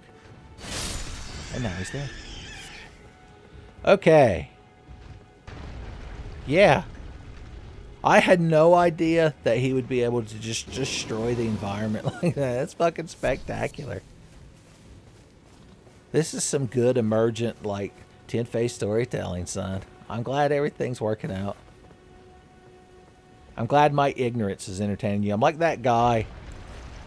And now he's dead. Okay. Yeah. I had no idea that he would be able to just destroy the environment like that. That's fucking spectacular. This is some good emergent, like, Tenfey storytelling, son. I'm glad everything's working out. I'm glad my ignorance is entertaining you. I'm like that guy.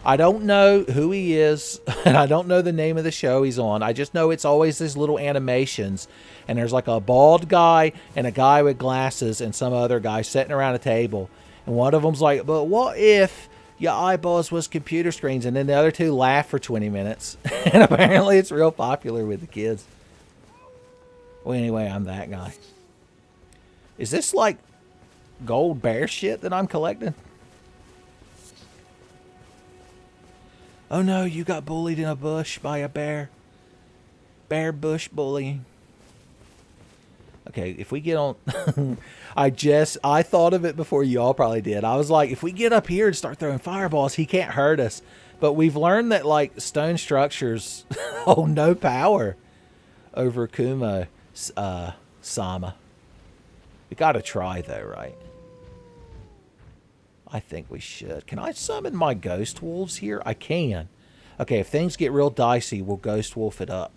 I don't know who he is, and I don't know the name of the show he's on. I just know it's always these little animations, and there's like a bald guy and a guy with glasses and some other guy sitting around a table, and one of them's like, but what if your eyeballs was computer screens? And then the other two laugh for 20 minutes, and apparently it's real popular with the kids. Well, anyway, I'm that guy. Is this like gold bear shit that I'm collecting? Oh no, you got bullied in a bush by a bear. Bear bush bullying. Okay, if we get on... I thought of it before y'all probably did. I was like, if we get up here and start throwing fireballs, he can't hurt us. But we've learned that, like, stone structures hold no power over Kumo Sama. We gotta try, though, right? I think we should. Can I summon my ghost wolves here? I can. Okay, if things get real dicey, we'll ghost wolf it up.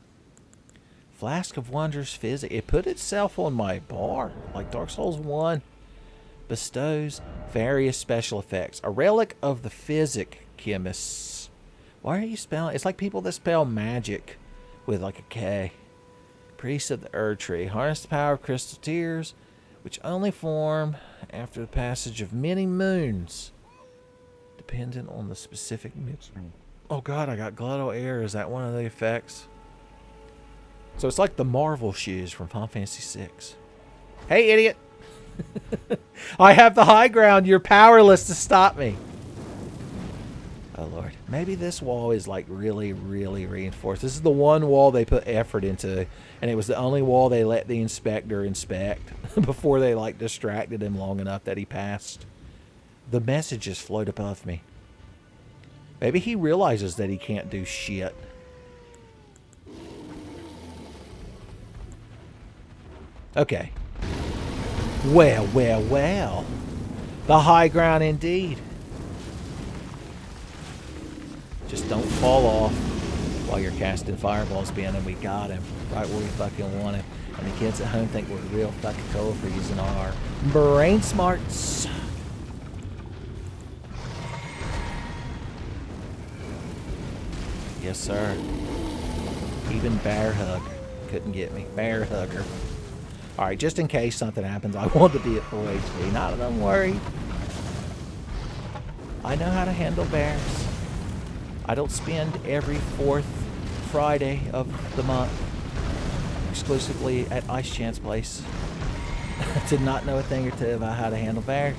Flask of Wonders Physic. It put itself on my bar. Like Dark Souls 1. Bestows various special effects. A relic of the Physic Chemists. Why are you spelling? It's like people that spell magic with like a K. Priest of the Erd Tree. Harness the power of crystal tears, which only form after the passage of many moons, dependent on the specific mix. Oh god, I got glottal air. Is that one of the effects? So it's like the Marvel shoes from Final Fantasy VI. Hey, idiot! I have the high ground. You're powerless to stop me. Oh lord. Maybe this wall is like really, really reinforced. This is the one wall they put effort into, and it was the only wall they let the inspector inspect before they like distracted him long enough that he passed. The messages float above me. Maybe he realizes that he can't do shit. Okay. Well, well, well. The high ground indeed. Just don't fall off while you're casting fireballs, Ben, and we got him right where we fucking want him. And the kids at home think we're real fucking cool for using our brain smarts. Yes, sir. Even Bear Hug couldn't get me. Bear Hugger. Alright, just in case something happens, I want to be at full HP. Don't worry. I know how to handle bears. I don't spend every 4th Friday of the month exclusively at Ice Chance Place to not know a thing or two about how to handle bears.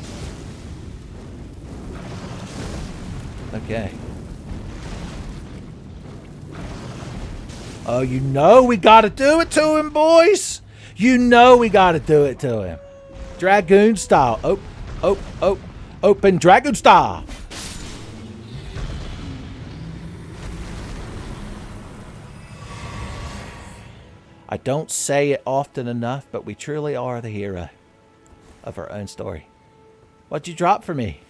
Okay. Oh, you know we gotta do it to him, boys! You know we gotta do it to him. Dragoon style. Open Dragoon style. I don't say it often enough, but we truly are the hero of our own story. What'd you drop for me?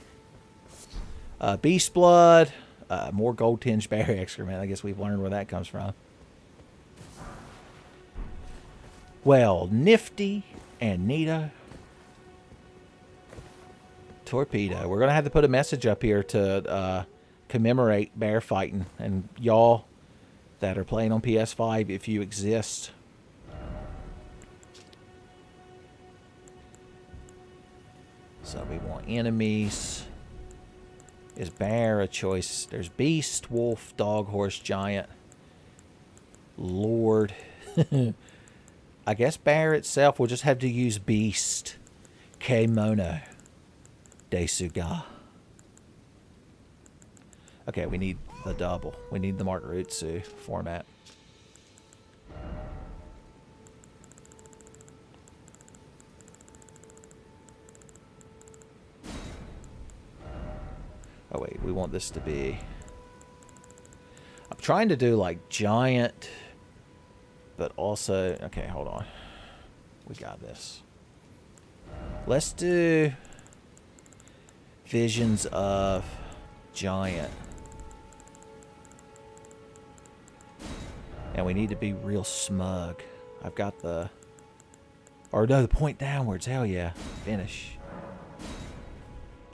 Beast blood, more gold tinged bear excrement. I guess we've learned where that comes from. Well, nifty and neato. Torpedo. We're going to have to put a message up here to commemorate bear fighting. And y'all that are playing on PS5, if you exist. So we want enemies. Is bear a choice? There's beast, wolf, dog, horse, giant, lord. I guess bear itself, we'll just have to use beast. Kemono. Desuga. Okay, we need the double. We need the Margarutsu format. Oh wait, we want this to be... I'm trying to do like giant, but also... Okay, hold on. We got this. Let's do Visions of Giant. And we need to be real smug. I've got the... Or no, the point downwards. Hell yeah. Finish.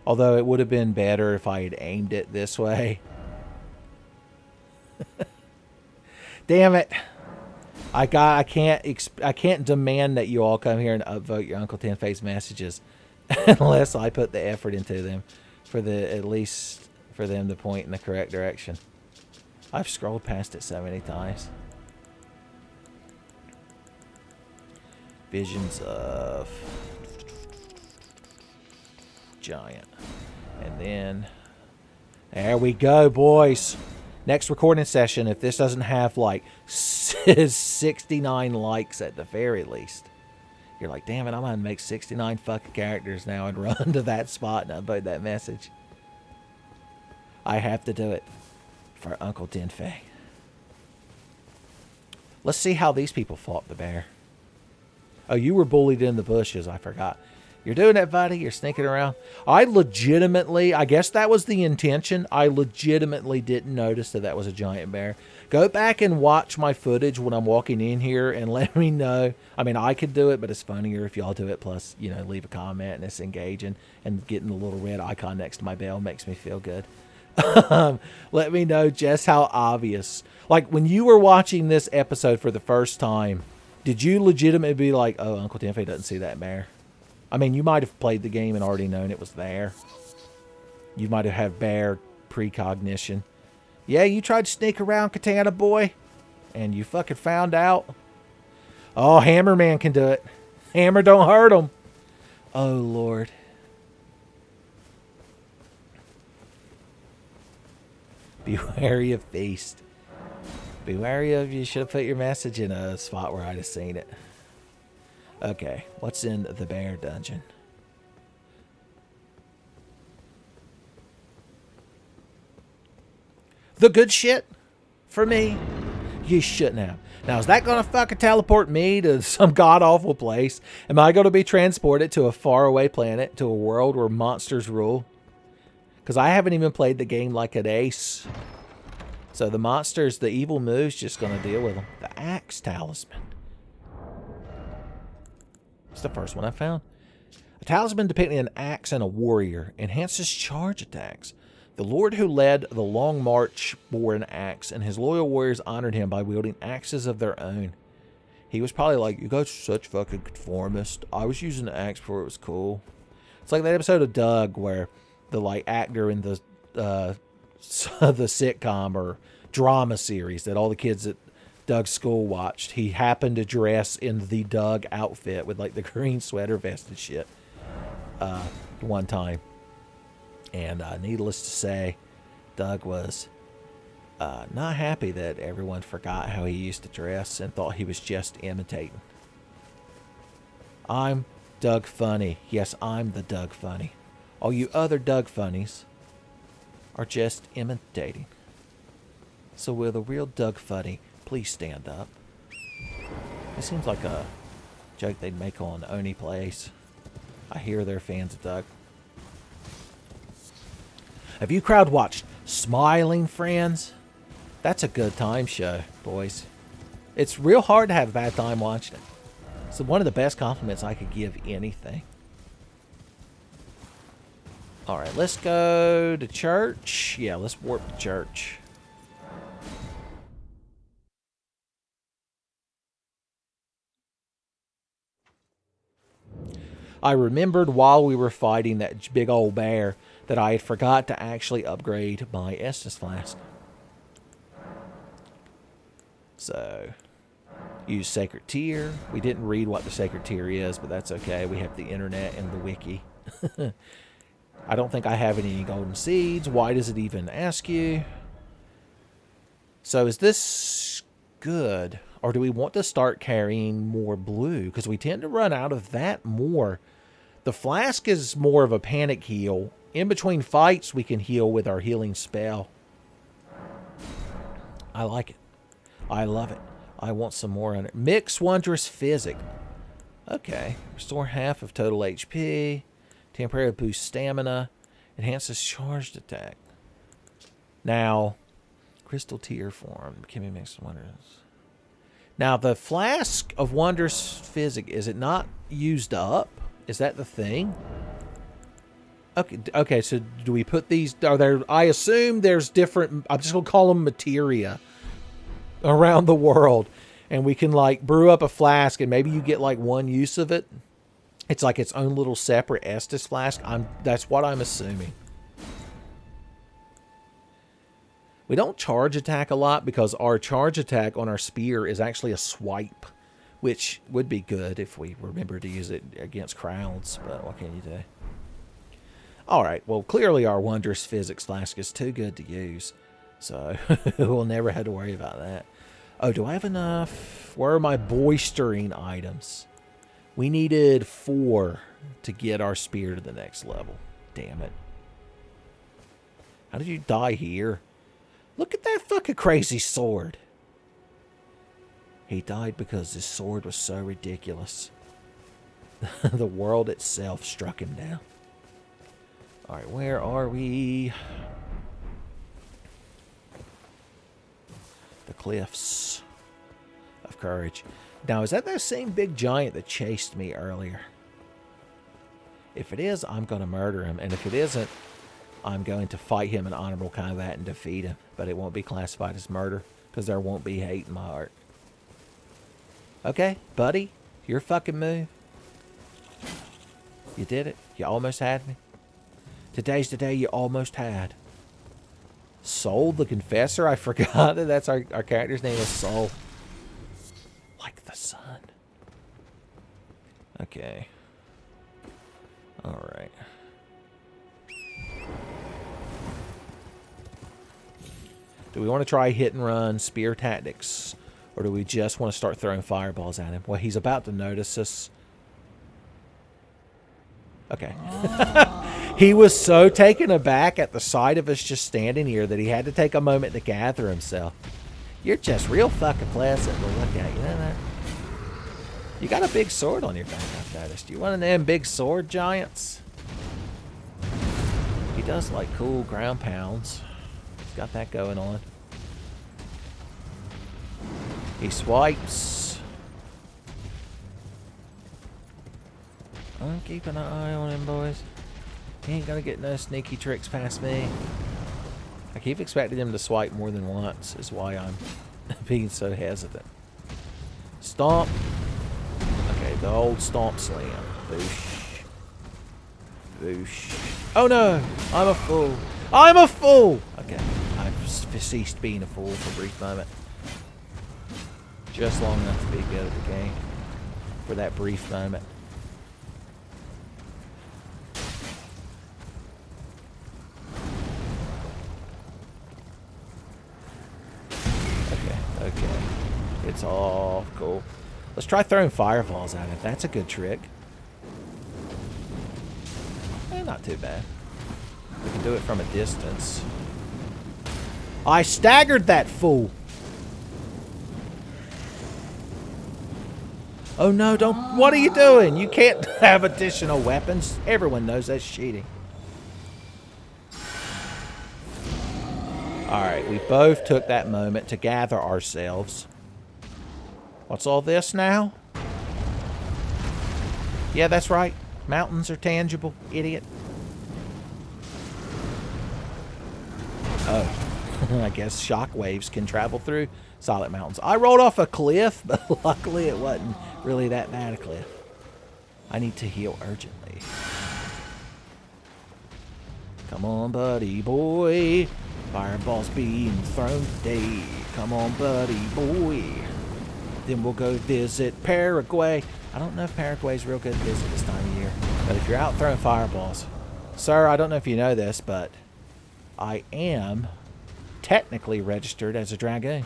Although it would have been better if I had aimed it this way. Damn it. I can't demand that you all come here and upvote your Uncle Tenfey's messages unless I put the effort into them at least for them to point in the correct direction. I've scrolled past it so many times. Visions of Giant. And then there we go, boys. Next recording session, if this doesn't have like 69 likes at the very least, you're like, damn it, I'm gonna make 69 fucking characters now and run to that spot and upload that message. I have to do it for Uncle Tenfey. Let's see how these people fought the bear. Oh, you were bullied in the bushes. I forgot. You're doing it, buddy. You're sneaking around. I guess that was the intention. I legitimately didn't notice that was a giant bear. Go back and watch my footage when I'm walking in here and let me know. I mean, I could do it, but it's funnier if y'all do it. Plus, you know, leave a comment and it's engaging. And getting the little red icon next to my bell makes me feel good. Let me know just how obvious. Like, when you were watching this episode for the first time, did you legitimately be like, oh, Uncle Tenfey doesn't see that bear? I mean, you might have played the game and already known it was there. You might have had bear precognition. Yeah, you tried to sneak around, Katana boy, and you fucking found out. Oh, Hammer Man can do it. Hammer don't hurt him. Oh, Lord. Be wary of Feast. Be wary of, you should have put your message in a spot where I'd have seen it. Okay, what's in the bear dungeon? The good shit for me? You shouldn't have. Now, is that going to fucking teleport me to some god-awful place? Am I going to be transported to a faraway planet, to a world where monsters rule? Because I haven't even played the game like an ace. So the monsters, the evil moo's just going to deal with them. The Axe Talisman. It's the first one I found. A talisman depicting an axe and a warrior. Enhances charge attacks. The lord who led the long march bore an axe, and his loyal warriors honored him by wielding axes of their own. He was probably like, you guys are such fucking conformist. I was using the axe before it was cool. It's like that episode of Doug where the like actor in the sitcom or drama series that all the kids at Doug's school watched. He happened to dress in the Doug outfit with like the green sweater vest and shit one time. And needless to say, Doug was not happy that everyone forgot how he used to dress and thought he was just imitating. I'm Doug Funny. Yes, I'm the Doug Funny. All you other Doug Funnies are just imitating. So will the real Doug Funny please stand up? It seems like a joke they'd make on Oni Plays. I hear they're fans of Doug. Have you crowd watched Smiling Friends? That's a good time show, boys. It's real hard to have a bad time watching it. It's one of the best compliments I could give anything. Alright, let's go to church. Yeah, let's warp to church. I remembered while we were fighting that big old bear that I had forgot to actually upgrade my Estus Flask. So, use Sacred Tear. We didn't read what the Sacred Tear is, but that's okay. We have the internet and the wiki. I don't think I have any golden seeds. Why does it even ask you? So is this good? Or do we want to start carrying more blue? Because we tend to run out of that more. The flask is more of a panic heal. In between fights, we can heal with our healing spell. I like it. I love it. I want some more on it. Mix Wondrous Physic. Okay. Restore half of total HP. Temporarily boost stamina. Enhances charged attack. Now, crystal tear form. Can be mixed with wonders. Now, the flask of wondrous physic, is it not used up? Is that the thing? Okay, so do we put these... Are there... I assume there's different... I'm just going to call them materia around the world. And we can, like, brew up a flask and maybe you get, like, one use of it. It's like its own little separate Estus flask. That's what I'm assuming. We don't charge attack a lot because our charge attack on our spear is actually a swipe, which would be good if we remember to use it against crowds, but what can you do? Alright, well, clearly our wondrous physics flask is too good to use, so we'll never have to worry about that. Oh, do I have enough? Where are my boistering items? We needed 4 to get our spear to the next level. Damn it. How did you die here? Look at that fucking crazy sword. He died because his sword was so ridiculous. The world itself struck him down. Alright, where are we? The cliffs of courage. Now, is that same big giant that chased me earlier? If it is, I'm going to murder him. And if it isn't, I'm going to fight him in honorable combat and defeat him. But it won't be classified as murder because there won't be hate in my heart. Okay, buddy, your fucking move. You did it. You almost had me. Today's the day you almost had. Soul the Confessor? I forgot that that's our character's name is Soul. Like the sun. Okay. Alright. Do we want to try hit and run spear tactics? Or do we just want to start throwing fireballs at him? Well, he's about to notice us. Okay. He was so taken aback at the sight of us just standing here that he had to take a moment to gather himself. You're just real fucking pleasant to look at, you know that? You got a big sword on your back, I've noticed. You one of them big sword giants? He does like cool ground pounds. He's got that going on. He swipes. I'm keeping an eye on him, boys. He ain't gonna get no sneaky tricks past me. I keep expecting him to swipe more than once, is why I'm being so hesitant. Stomp. Okay, the old stomp slam. Boosh. Boosh. Oh no! I'm a fool. I'm a fool! Okay, I've ceased being a fool for a brief moment. Just long enough to be good at the game. For that brief moment. Okay. It's all cool. Let's try throwing fireballs at it. That's a good trick. Not too bad. We can do it from a distance. I staggered that fool! Oh no, don't... What are you doing? You can't have additional weapons. Everyone knows that's cheating. Alright, we both took that moment to gather ourselves. What's all this now? Yeah, that's right. Mountains are tangible, idiot. Oh, I guess shockwaves can travel through solid mountains. I rolled off a cliff, but luckily it wasn't really that bad a cliff. I need to heal urgently. Come on, buddy boy. Fireballs being thrown today. Come on, buddy boy. Then we'll go visit Paraguay. I don't know if Paraguay's real good to visit this time of year. But if you're out throwing fireballs. Sir, I don't know if you know this, but I am technically registered as a dragoon.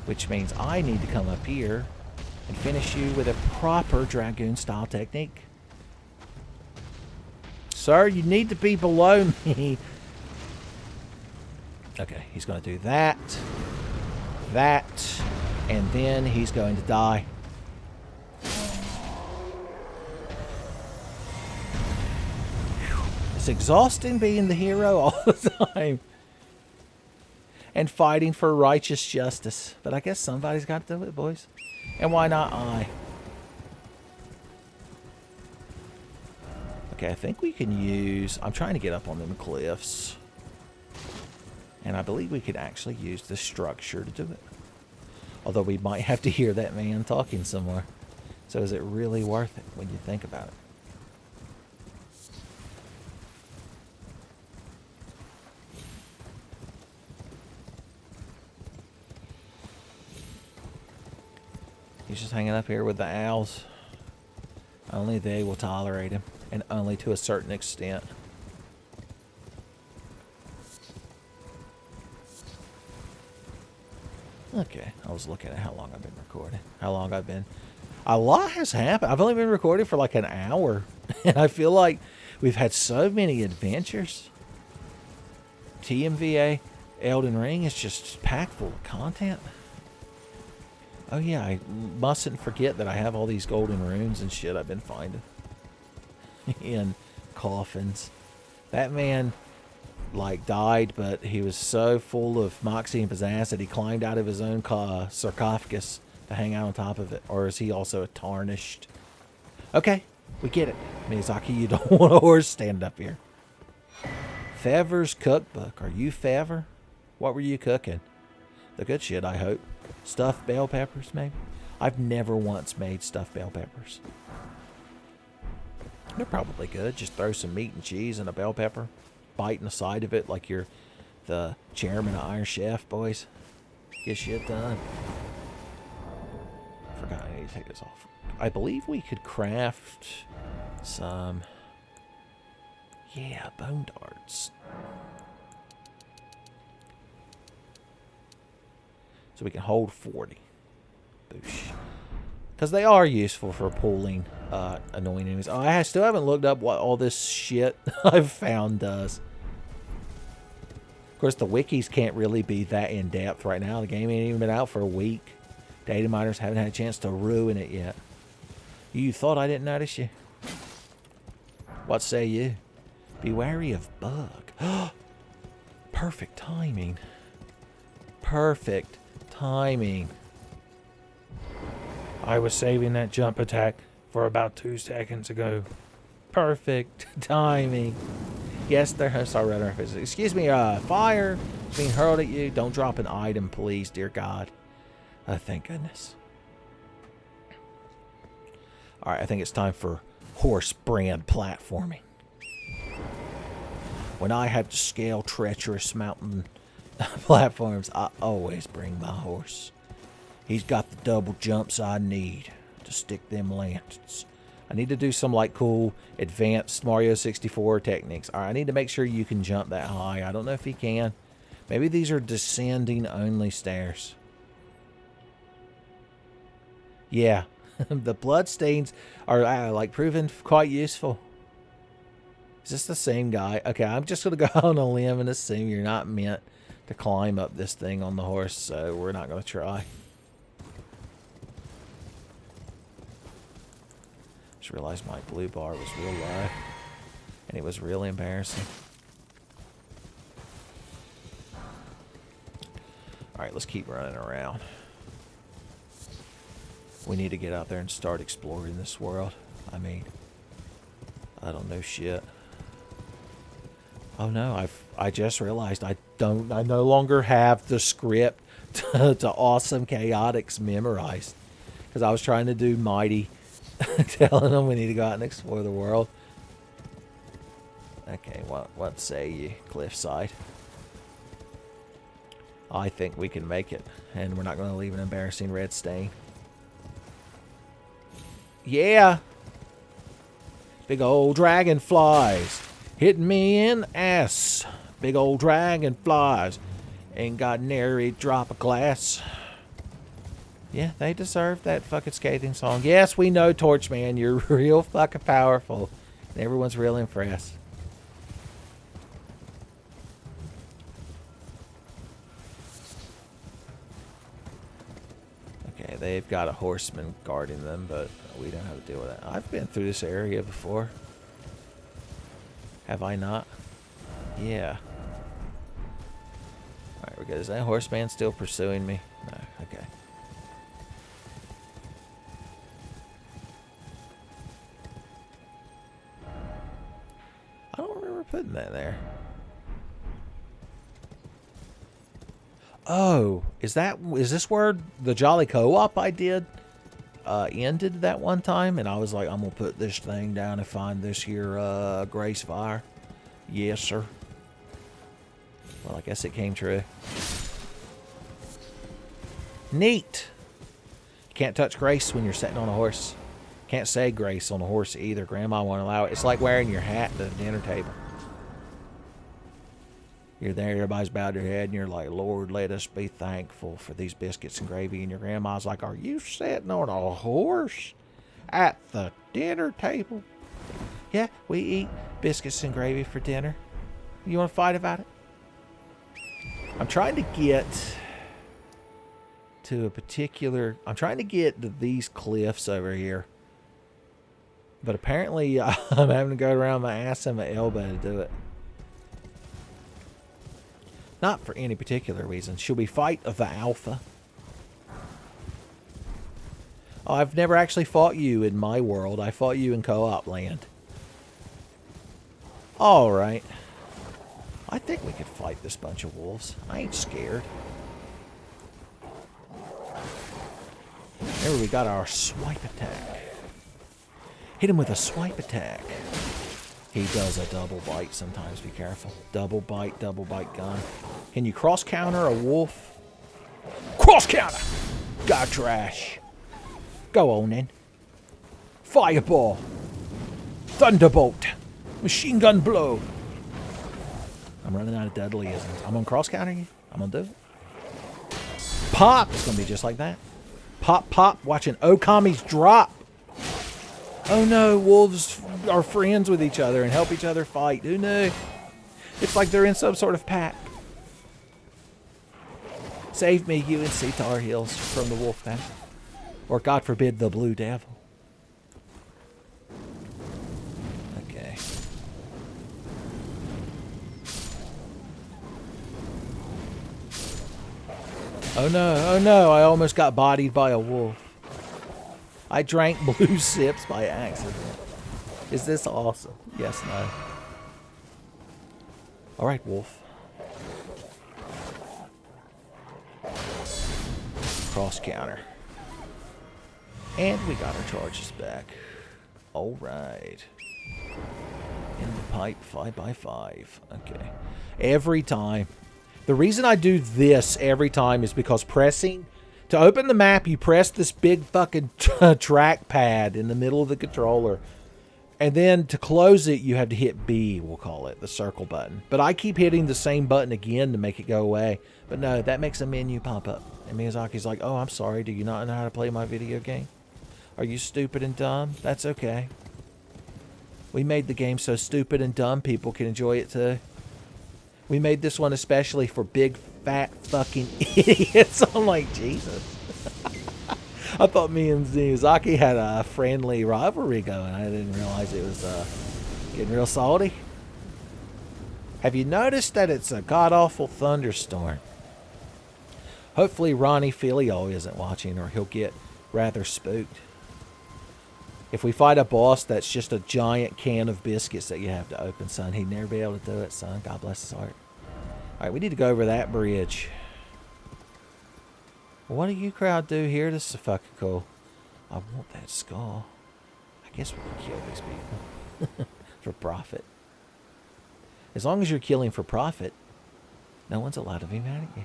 Which means I need to come up here and finish you with a proper dragoon style technique. Sir, you need to be below me. Okay, he's going to do that, and then he's going to die. It's exhausting being the hero all the time. And fighting for righteous justice. But I guess somebody's got to do it, boys. And why not I? Okay, I think we can use... I'm trying to get up on them cliffs. And I believe we could actually use this structure to do it. Although we might have to hear that man talking somewhere. So is it really worth it when you think about it? He's just hanging up here with the owls. Only they will tolerate him. And only to a certain extent. Okay, I was looking at how long I've been recording. How long I've been... A lot has happened. I've only been recording for like an hour. And I feel like we've had so many adventures. TMVA, Elden Ring is just packed full of content. Oh yeah, I mustn't forget that I have all these golden runes and shit I've been finding. In coffins. That man, like, died, but he was so full of moxie and pizzazz that he climbed out of his own sarcophagus to hang out on top of it. Or is he also tarnished? Okay, we get it. Miyazaki, you don't want a horse stand up here. Fever's cookbook. Are you Fever? What were you cooking? The good shit, I hope. Stuffed bell peppers, maybe? I've never once made stuffed bell peppers. They're probably good. Just throw some meat and cheese and a bell pepper. Bite in the side of it like you're the chairman of Iron Chef, boys. Get shit done. Forgot I need to take this off. I believe we could craft some... Yeah, bone darts. So we can hold 40. Boosh. Because they are useful for pulling annoying enemies. Oh, I still haven't looked up what all this shit I've found does. Of course, the wikis can't really be that in-depth right now. The game ain't even been out for a week. Data miners haven't had a chance to ruin it yet. You thought I didn't notice you? What say you? Be wary of bug. Perfect timing. Perfect timing. I was saving that jump attack for about 2 seconds ago. Perfect timing. Yes, there has our radar. Excuse me, fire being hurled at you. Don't drop an item, please, dear God. Thank goodness. Alright, I think it's time for horse brand platforming. When I have to scale treacherous mountain platforms, I always bring my horse. He's got the double jumps I need to stick them lanterns. I need to do some like cool advanced Mario 64 techniques. All right, I need to make sure you can jump that high. I don't know if he can. Maybe these are descending only stairs. Yeah, the bloodstains are like proven quite useful. Is this the same guy? Okay, I'm just going to go on a limb and assume you're not meant to climb up this thing on the horse, so we're not going to try. Just realized my blue bar was real low, and it was really embarrassing. Alright, let's keep running around. We need to get out there and start exploring this world. I mean, I don't know shit. Oh no, I just realized I no longer have the script to Awesome Chaotix memorized. Because I was trying to do Mighty, telling them we need to go out and explore the world. Okay, what say you, Cliffside? I think we can make it, and we're not going to leave an embarrassing red stain. Yeah! Big old dragonflies hitting me in the ass. Big old dragonflies ain't got nary drop of glass. Yeah, they deserve that fucking scathing song. Yes, we know, Torchman, you're real fucking powerful. And everyone's real impressed. Okay, they've got a horseman guarding them, but we don't have to deal with that. I've been through this area before. Have I not? Yeah. Alright, we're good. Is that horseman still pursuing me? No, okay. I don't remember putting that there. Oh, is this where the Jolly Co-op I did ended that one time? And I was like, I'm gonna put this thing down and find this here Grace Fire. Yes, sir. Well, I guess it came true. Neat. You can't touch Grace when you're sitting on a horse. Can't say Grace on a horse either. Grandma won't allow it. It's like wearing your hat at the dinner table. You're there, everybody's bowed their head, and you're like, Lord, let us be thankful for these biscuits and gravy. And your grandma's like, are you sitting on a horse at the dinner table? Yeah, we eat biscuits and gravy for dinner. You want to fight about it? I'm trying to get to a particular... I'm trying to get to these cliffs over here. But apparently, I'm having to go around my ass and my elbow to do it. Not for any particular reason. Should we fight the alpha? Oh, I've never actually fought you in my world. I fought you in co-op land. Alright. I think we could fight this bunch of wolves. I ain't scared. There we got our swipe attack. Hit him with a swipe attack. He does a double bite sometimes. Be careful. Double bite gun. Can you cross counter a wolf? Cross counter! Got trash. Go on then. Fireball. Thunderbolt. Machine gun blow. I'm running out of deadlyisms. I'm gonna cross counter you. I'm gonna do it. Pop! It's gonna be just like that. Pop, pop. Watching Okami's drop. Oh no, wolves are friends with each other and help each other fight. Who knew? It's like they're in some sort of pack. Save me, UNC Tar Heels, from the wolf pack. Or God forbid, the Blue Devil. Okay. Oh no, I almost got bodied by a wolf. I drank blue sips by accident. Is this awesome? Yes, no. Alright, wolf. Cross counter. And we got our charges back. Alright. In the pipe, 5x5. Okay. Every time. The reason I do this every time is because pressing... To open the map, you press this big fucking trackpad in the middle of the controller. And then to close it, you have to hit B, we'll call it, the circle button. But I keep hitting the same button again to make it go away. But no, that makes a menu pop up. And Miyazaki's like, oh, I'm sorry, do you not know how to play my video game? Are you stupid and dumb? That's okay. We made the game so stupid and dumb people can enjoy it too. We made this one especially for big, fat, fucking idiots. I'm like, Jesus. I thought me and Miyazaki had a friendly rivalry going. I didn't realize it was getting real salty. Have you noticed that it's a god-awful thunderstorm? Hopefully Ronnie Filio isn't watching or he'll get rather spooked. If we fight a boss that's just a giant can of biscuits that you have to open, son, he'd never be able to do it, son. God bless his heart. Alright, we need to go over that bridge. What do you crowd do here? This is fucking cool. I want that skull. I guess we can kill these people. For profit. As long as you're killing for profit, no one's allowed to be mad at you.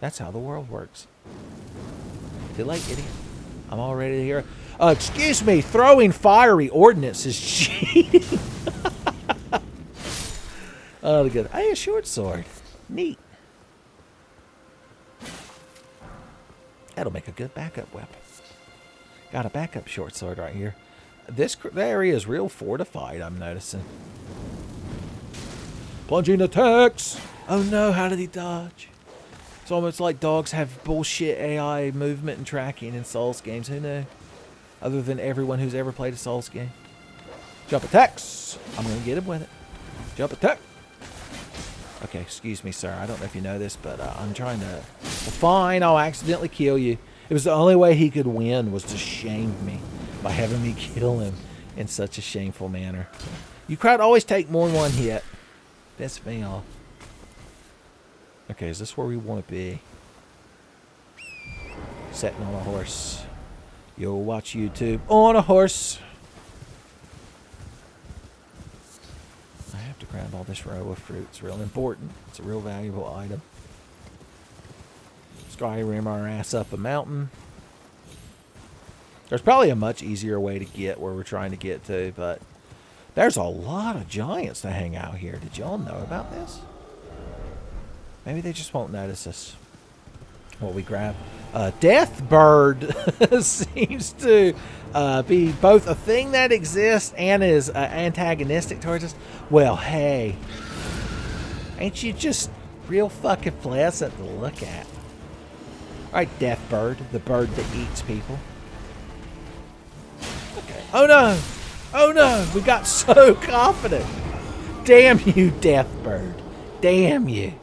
That's how the world works. Too late, idiot. I'm already here. Excuse me, throwing fiery ordnance is cheating. Oh, good. Hey, a short sword. Neat. That'll make a good backup weapon. Got a backup short sword right here. This area is real fortified, I'm noticing. Plunging attacks. Oh no, how did he dodge? It's almost like dogs have bullshit AI movement and tracking in Souls games. Who knew? Other than everyone who's ever played a Souls game. Jump attacks. I'm going to get him with it. Jump attack. Okay, excuse me, sir. I don't know if you know this, but I'm trying to... Well, fine, I'll accidentally kill you. It was the only way he could win was to shame me by having me kill him in such a shameful manner. You crowd always take more than one hit. Piss me off. Okay, is this where we want to be? Sitting on a horse. Yo, watch YouTube on a horse. I have to grab all this row of fruit. It's real important. It's a real valuable item. Skyrim our ass up a mountain. There's probably a much easier way to get where we're trying to get to, but there's a lot of giants to hang out here. Did y'all know about this? Maybe they just won't notice us. What we grab? Deathbird seems to be both a thing that exists and is antagonistic towards us. Well, hey. Ain't you just real fucking pleasant to look at? Alright, Deathbird, the bird that eats people. Okay. Oh no! Oh no! We got so confident! Damn you, Deathbird. Damn you.